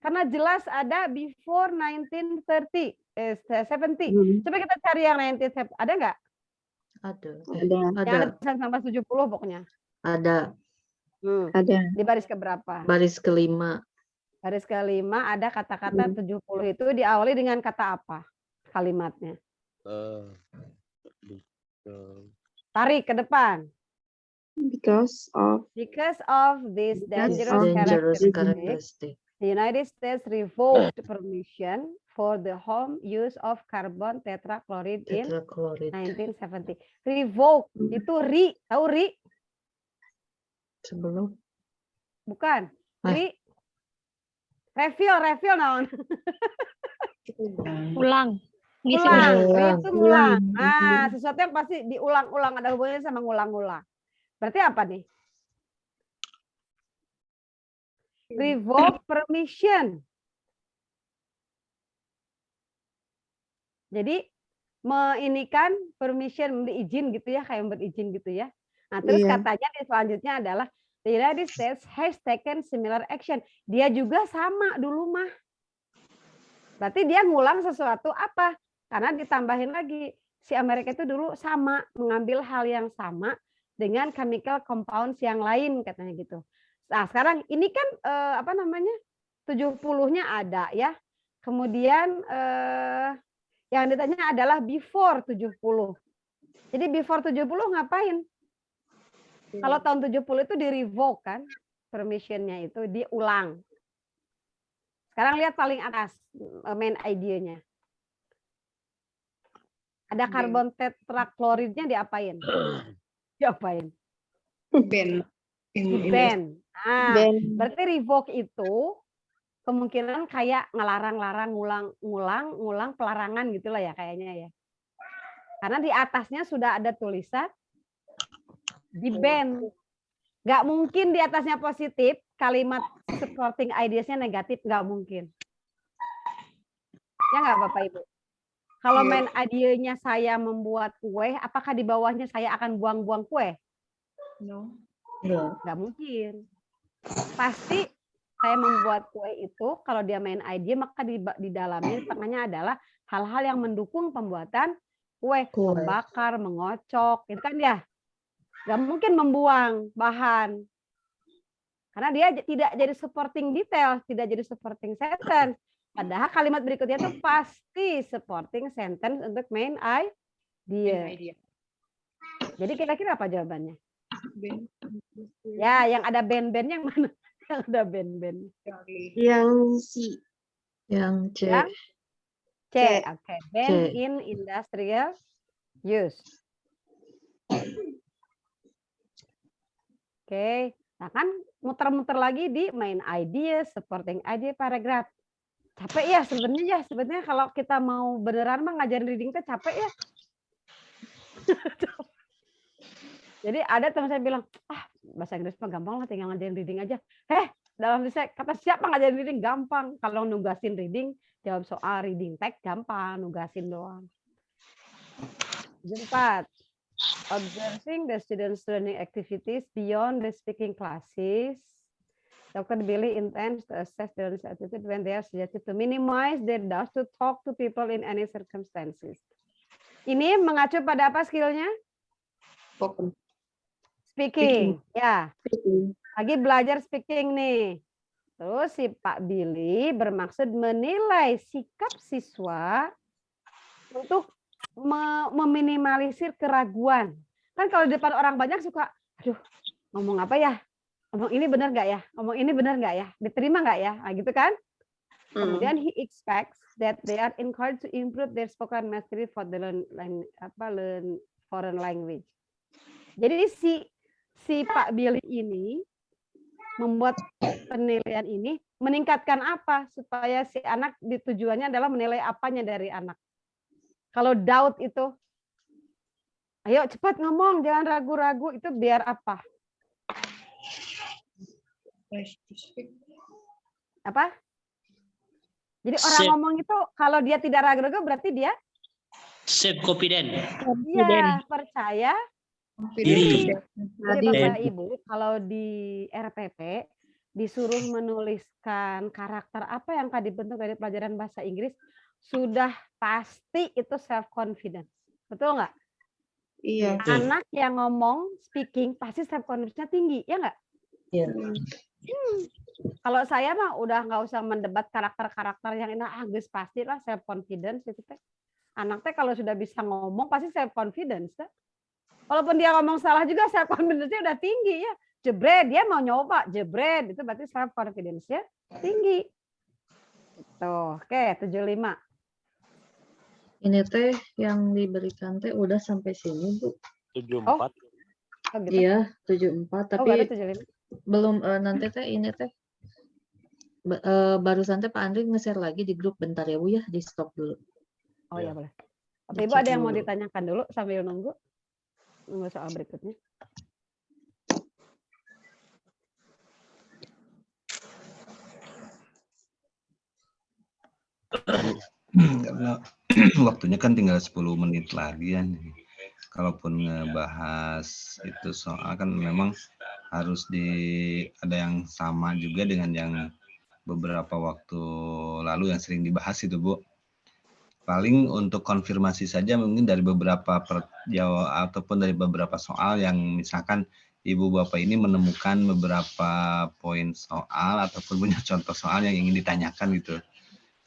Speaker 3: Karena jelas ada before 1970. Coba kita cari yang 1970. Ada nggak?
Speaker 1: Ada.
Speaker 3: Yang ada tulisan sampai 70 pokoknya.
Speaker 1: Ada.
Speaker 9: Ada.
Speaker 3: Di baris keberapa?
Speaker 1: Baris kelima.
Speaker 3: Baris kelima ada kata-kata 70 itu diawali dengan kata apa? Kalimatnya. Tarik ke depan.
Speaker 9: Because
Speaker 3: of this dangerous characteristic, the United States revoked permission for the home use of carbon tetrachloride in 1970. Revoke itu tahu
Speaker 1: Sebelum.
Speaker 3: Bukan. Refill naon.
Speaker 2: Ulang.
Speaker 3: Itu ulang. Nah, sesuatu yang pasti diulang-ulang, ada hubungannya sama ngulang-ulang. Berarti apa nih? Revoke permission. Jadi meinikan permission, memberi izin gitu ya, kayak memberi izin gitu ya. Nah, terus katanya di selanjutnya adalah the United States has taken similar action. Dia juga sama dulu mah. Berarti dia ngulang sesuatu apa? Karena ditambahin lagi si Amerika itu dulu sama mengambil hal yang sama dengan chemical compounds yang lain katanya gitu. Nah, sekarang ini kan 70-nya ada ya. Kemudian yang ditanya adalah before 70. Jadi before 70 ngapain? Kalau tahun 70 itu di-revoke kan, permission-nya itu diulang. Sekarang lihat paling atas main idea-nya. Ada karbon tetrakloridnya diapain? Diapain?
Speaker 5: Ben.
Speaker 3: Di ban. Nah,
Speaker 9: Ben.
Speaker 3: berarti revoke itu kemungkinan kayak ngelarang-larang, ngulang pelarangan gitulah ya kayaknya ya. Karena di atasnya sudah ada tulisan di ban. Nggak mungkin di atasnya positif, kalimat supporting ideas-nya negatif, nggak mungkin. Ya nggak Bapak Ibu? Kalau main idenya saya membuat kue, apakah di bawahnya saya akan buang-buang kue?
Speaker 5: No.
Speaker 3: Nggak mungkin. Pasti saya membuat kue itu, kalau dia main idea, maka di dalamnya, tengahnya adalah hal-hal yang mendukung pembuatan kue. Membakar, mengocok, itu kan ya. Nggak mungkin membuang bahan. Karena dia tidak jadi supporting detail, tidak jadi supporting sentence. Padahal kalimat berikutnya itu pasti supporting sentence untuk main idea. Jadi kira-kira apa jawabannya?
Speaker 5: Ben.
Speaker 3: Ya, yang ada band-band yang mana? Yang ada band-band.
Speaker 9: Yang C.
Speaker 1: Yang C.
Speaker 3: Yang C. Oke, band
Speaker 1: C.
Speaker 3: in industrial use. Oke, nah kan muter-muter lagi di main idea, supporting idea, paragraph. Capek ya sebenarnya kalau kita mau beneran mah ngajarin reading teh capek ya. Jadi ada teman saya bilang, bahasa Inggris mah gampang lah, tinggal ngajarin reading aja. Dalam saya kata siapa ngajarin reading gampang. Kalau nugasin reading, jawab soal reading tag gampang, nugasin doang. 4. Observing the students' learning activities beyond the speaking classes. Dr. Billy intends to assess students' attitude when they are suggested to minimize their doubts to talk to people in any circumstances. Ini mengacu pada apa skillnya? Speaking. Ya. Lagi belajar speaking nih. Terus si Pak Billy bermaksud menilai sikap siswa untuk meminimalisir keraguan. Kan kalau di depan orang banyak suka, aduh, ngomong apa ya? Ngomong ini benar nggak ya? Ngomong ini benar nggak ya? Diterima nggak ya? Nah, gitu kan? Kemudian he expects that they are encouraged to improve their spoken mastery for the learn foreign language. Jadi si Pak Billy ini membuat penilaian ini meningkatkan apa? Supaya si anak tujuannya adalah menilai apanya dari anak. Kalau doubt itu, ayo cepat ngomong, jangan ragu-ragu, itu biar apa? Apa? Jadi orang ngomong itu kalau dia tidak ragu-ragu berarti dia
Speaker 4: self-confident.
Speaker 3: Iya, percaya
Speaker 4: Diri.
Speaker 3: Jadi Bapak Ibu, kalau di RPP disuruh menuliskan karakter apa yang akan dibentuk dari pelajaran bahasa Inggris, sudah pasti itu self confidence. Betul nggak?
Speaker 9: Iya.
Speaker 3: Anak yang ngomong speaking pasti self confidence-nya tinggi, ya nggak?
Speaker 1: Iya.
Speaker 3: Kalau saya mah udah nggak usah mendebat karakter-karakter yang ini, geus pasti lah self confidence itu teh. Anak teh kalau sudah bisa ngomong pasti self confidence teh. Walaupun dia ngomong salah juga self confidence-nya udah tinggi ya. Jebret, dia mau nyoba, jebret, itu berarti self confidence-nya tinggi. Tuh, oke, 75.
Speaker 1: Ini teh yang diberikan teh udah sampai sini, Bu.
Speaker 8: 74.
Speaker 3: Oh, gitu.
Speaker 1: Iya, 74, tapi
Speaker 3: baru 75.
Speaker 1: belum nanti teh ini teh barusan teh Pak Andri nge-share lagi di grup, bentar ya Bu ya, di stop dulu.
Speaker 3: Oh ya boleh. Bapak Ibu ada yang mau ditanyakan dulu sambil nunggu soal berikutnya.
Speaker 10: Waktunya kan tinggal 10 menit lagi ya. Kalaupun ngebahas itu soal kan memang harus ada yang sama juga dengan yang beberapa waktu lalu yang sering dibahas itu, Bu. Paling untuk konfirmasi saja mungkin dari beberapa ataupun dari beberapa soal yang misalkan Ibu Bapak ini menemukan beberapa poin soal ataupun punya contoh soal yang ingin ditanyakan gitu.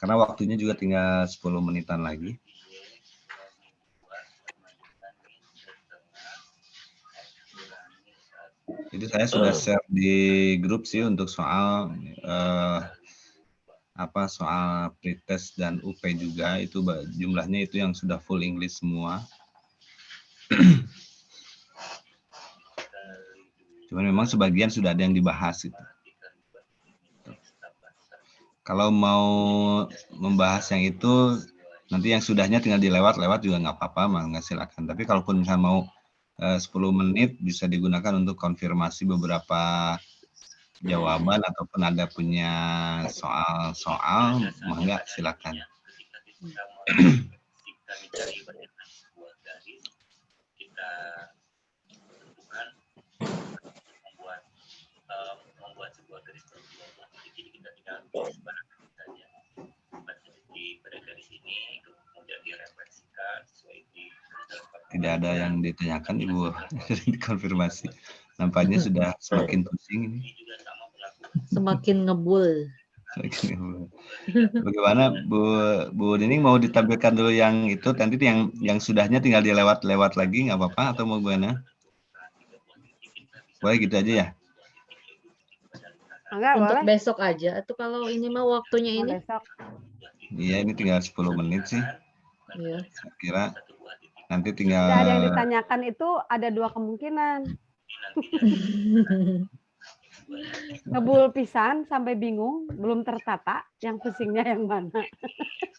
Speaker 10: Karena waktunya juga tinggal 10 menitan lagi. Jadi saya sudah share di grup sih untuk soal apa soal pretest dan UP juga itu jumlahnya itu yang sudah full English semua. Cuman memang sebagian sudah ada yang dibahas itu. Kalau mau membahas yang itu nanti yang sudahnya tinggal dilewat-lewat juga nggak apa-apa, nggak silakan. Tapi kalaupun misalnya mau 10 menit bisa digunakan untuk konfirmasi beberapa jawaban ataupun ada punya soal-soal, mangga silakan. Tidak ada yang ditanyakan Ibu dikonfirmasi. Nampaknya sudah semakin pusing ini.
Speaker 1: Semakin ngebul.
Speaker 10: Bagaimana Bu Nining, mau ditampilkan dulu yang itu, nanti yang sudahnya tinggal dilewat-lewat lagi nggak apa-apa atau mau gimana? Boleh gitu aja ya?
Speaker 3: Enggak
Speaker 1: Untuk
Speaker 3: boleh.
Speaker 1: besok aja atau kalau ini mah waktunya ini?
Speaker 3: Besok.
Speaker 10: Iya, ini tinggal 10 menit sih.
Speaker 1: Iya.
Speaker 10: Saya kira nanti tinggal.
Speaker 3: Tidak ada yang ditanyakan itu ada dua kemungkinan. Ngebul pisan sampai bingung, belum tertata, yang pusingnya yang mana.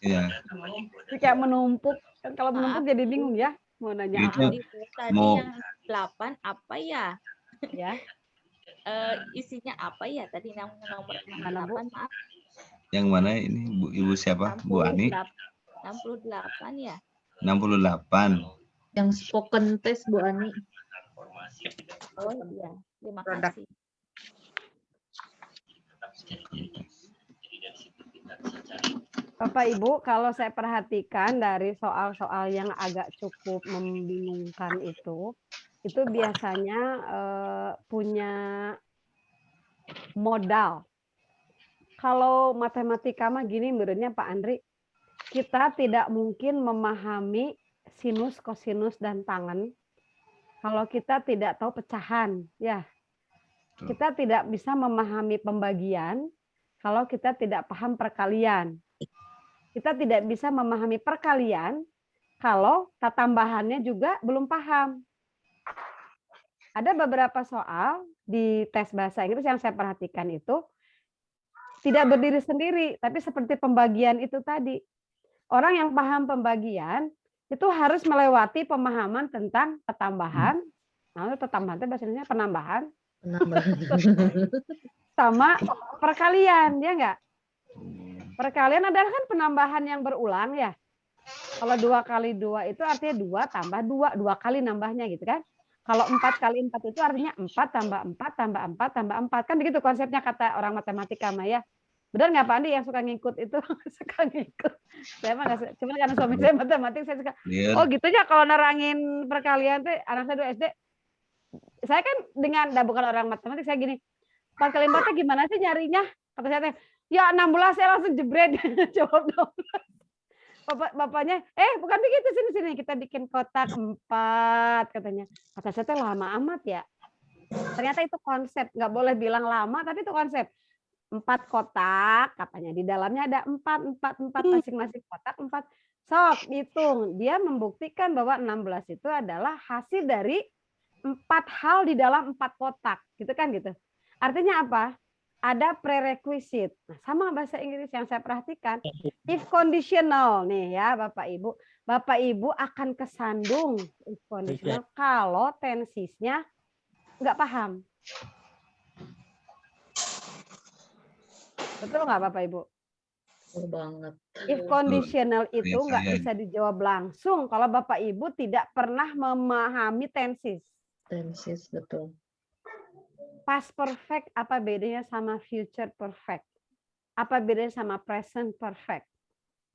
Speaker 10: Iya.
Speaker 3: Kayak menumpuk. Kalau menumpuk jadi bingung ya, mau nanya
Speaker 10: Itu
Speaker 3: apa.
Speaker 7: Tadi
Speaker 10: mau
Speaker 7: yang 8 apa ya?
Speaker 3: Ya.
Speaker 7: Isinya apa ya? Tadi yang nomor
Speaker 3: Mana, Bu?
Speaker 7: 8, maaf.
Speaker 10: yang mana ini Ibu siapa? Bu Ani?
Speaker 7: 68 ya?
Speaker 10: 68.
Speaker 1: Yang spoken test Bu Ani.
Speaker 7: Oh iya, terima kasih.
Speaker 3: Bapak Ibu, kalau saya perhatikan dari soal-soal yang agak cukup membingungkan itu biasanya punya modal. Kalau matematika mah gini menurutnya Pak Andri, kita tidak mungkin memahami sinus, kosinus, dan tangen kalau kita tidak tahu pecahan, ya. Kita tidak bisa memahami pembagian kalau kita tidak paham perkalian. Kita tidak bisa memahami perkalian kalau tambahannya juga belum paham. Ada beberapa soal di tes bahasa Inggris yang saya perhatikan itu tidak berdiri sendiri, tapi seperti pembagian itu tadi. Orang yang paham pembagian itu harus melewati pemahaman tentang pertambahan. Nah, pertambahan itu bahasa Indonesia penambahan. Sama perkalian, ya enggak? Perkalian adalah kan penambahan yang berulang ya. Kalau 2 kali 2 itu artinya 2 tambah 2, 2 kali nambahnya gitu kan. Kalau 4 kali 4 itu artinya 4 tambah 4 tambah 4 tambah 4. Kan begitu konsepnya kata orang matematika mah ya. Benar nggak Pak Andi yang suka ngikut itu? Suka ngikut. Saya mah nggak, cuma karena suami saya matematik saya suka. Oh gitu ya kalau nerangin perkalian tuh anak saya 2 SD. Saya kan bukan orang matematik, saya gini, 4 kali 4 gimana sih nyarinya? Kata saya, ya 16, saya langsung jebret. Jawab 16. Bapaknya, bukan begitu, sini kita bikin kotak 4 katanya. Kata saya lama amat ya. Ternyata itu konsep, nggak boleh bilang lama, tapi itu konsep. 4 kotak katanya, di dalamnya ada 4 masing-masing kotak 4. Sok hitung, dia membuktikan bahwa 16 itu adalah hasil dari 4 hal di dalam 4 kotak, gitu kan gitu. Artinya apa? Ada prerequisite. Nah, sama bahasa Inggris yang saya perhatikan, if conditional nih ya Bapak Ibu. Bapak Ibu akan kesandung if conditional kalau tensisnya nggak paham. Betul nggak Bapak Ibu?
Speaker 1: Betul banget.
Speaker 3: If conditional itu nggak bisa dijawab langsung kalau Bapak Ibu tidak pernah memahami tensis.
Speaker 1: Tensis, betul.
Speaker 3: Past perfect apa bedanya sama future perfect? Apa bedanya sama present perfect?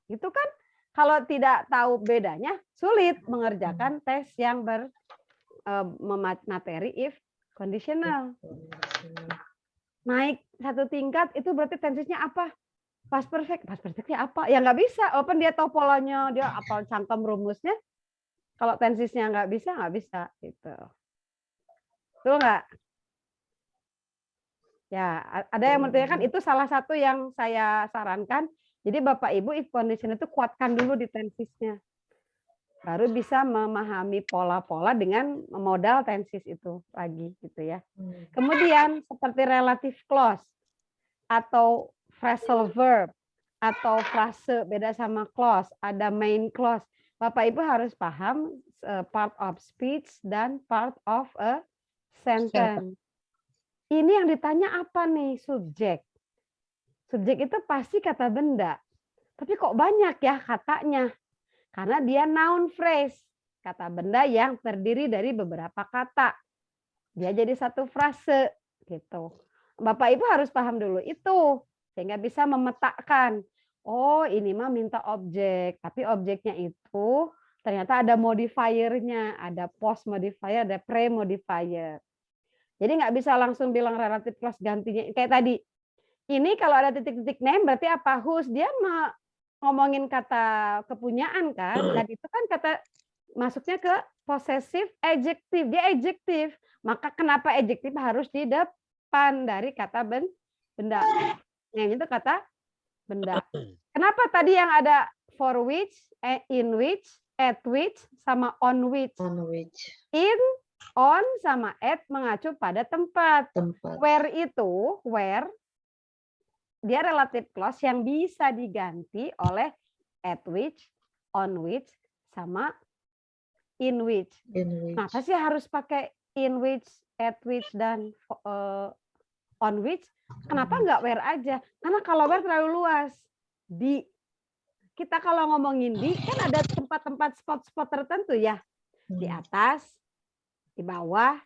Speaker 3: Itu kan kalau tidak tahu bedanya sulit mengerjakan tes yang bermateri if conditional. Naik 1 tingkat itu berarti tensisnya apa? Past perfect. Past perfectnya apa? Ya nggak bisa. Walaupun dia tahu polanya, dia apal cangkem rumusnya. Kalau tensisnya nggak bisa gitu. Betul nggak? Ya, ada yang menanyakan itu salah satu yang saya sarankan. Jadi Bapak Ibu if condition itu kuatkan dulu di tensisnya. Baru bisa memahami pola-pola dengan modal tensis itu lagi gitu ya. Kemudian seperti relative clause atau phrasal verb atau frase beda sama clause, ada main clause. Bapak Ibu harus paham part of speech dan part of a sentence. Ini yang ditanya apa nih? Subjek. Subjek itu pasti kata benda. Tapi kok banyak ya katanya? Karena dia noun phrase. Kata benda yang terdiri dari beberapa kata. Dia jadi satu frase gitu. Bapak Ibu harus paham dulu itu sehingga bisa memetakan. Oh, ini mah minta objek, tapi objeknya itu ternyata ada modifiernya, ada post modifier, ada pre modifier. Jadi nggak bisa langsung bilang relative clause gantinya kayak tadi. Ini kalau ada titik-titik name berarti apa? Whose, dia ngomongin kata kepunyaan kan, dan itu kan kata masuknya ke possessive adjective, dia adjective. Maka kenapa adjective harus di depan dari kata benda? Yang itu kata benda. Kenapa tadi yang ada for which, in which, at which, sama on which?
Speaker 1: On which.
Speaker 3: In, on, sama at mengacu pada tempat. Where itu, where, dia relative clause yang bisa diganti oleh at which, on which, sama in which. Kenapa sih harus pakai in which, at which, dan on which? Kenapa nggak where aja? Karena kalau where terlalu luas. Di. Kita kalau ngomongin di, kan ada tempat-tempat spot-spot tertentu ya. Di atas, di bawah,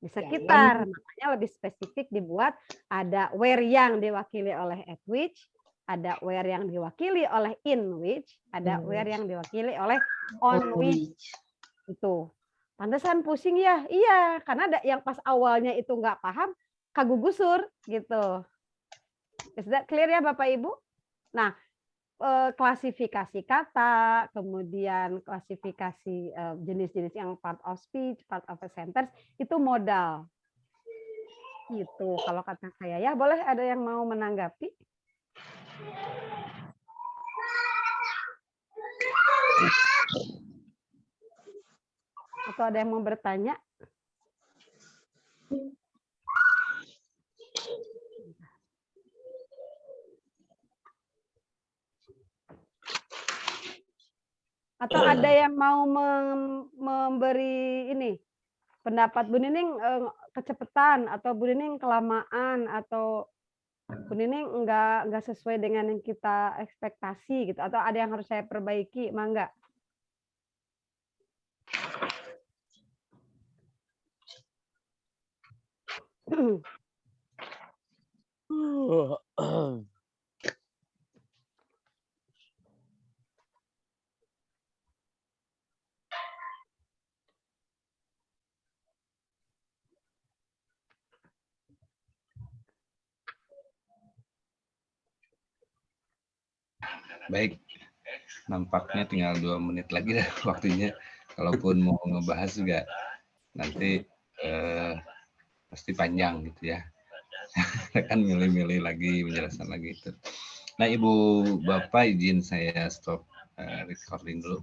Speaker 3: di sekitar. Makanya lebih spesifik dibuat ada where yang diwakili oleh at which, ada where yang diwakili oleh in which, ada where yang diwakili oleh on which. Itu. Pantesan pusing ya? Iya, karena ada yang pas awalnya itu nggak paham, kagugusur gitu. Is that clear ya Bapak Ibu? Nah, klasifikasi kata, kemudian klasifikasi jenis-jenis yang part of speech, part of a sentence, itu modal. Gitu kalau kata saya ya. Boleh ada yang mau menanggapi? Atau ada yang mau bertanya? Atau ada yang mau memberi ini pendapat Bu Nining kecepatan atau Bu Nining kelamaan atau Bu Nining enggak sesuai dengan yang kita ekspektasi gitu, atau ada yang harus saya perbaiki, mangga.
Speaker 10: Baik, nampaknya tinggal 2 menit lagi dah waktunya. Kalaupun mau ngebahas juga nanti pasti panjang gitu ya. Kan milih-milih lagi, menjelaskan lagi itu. Nah, Ibu Bapak izin saya stop recording dulu.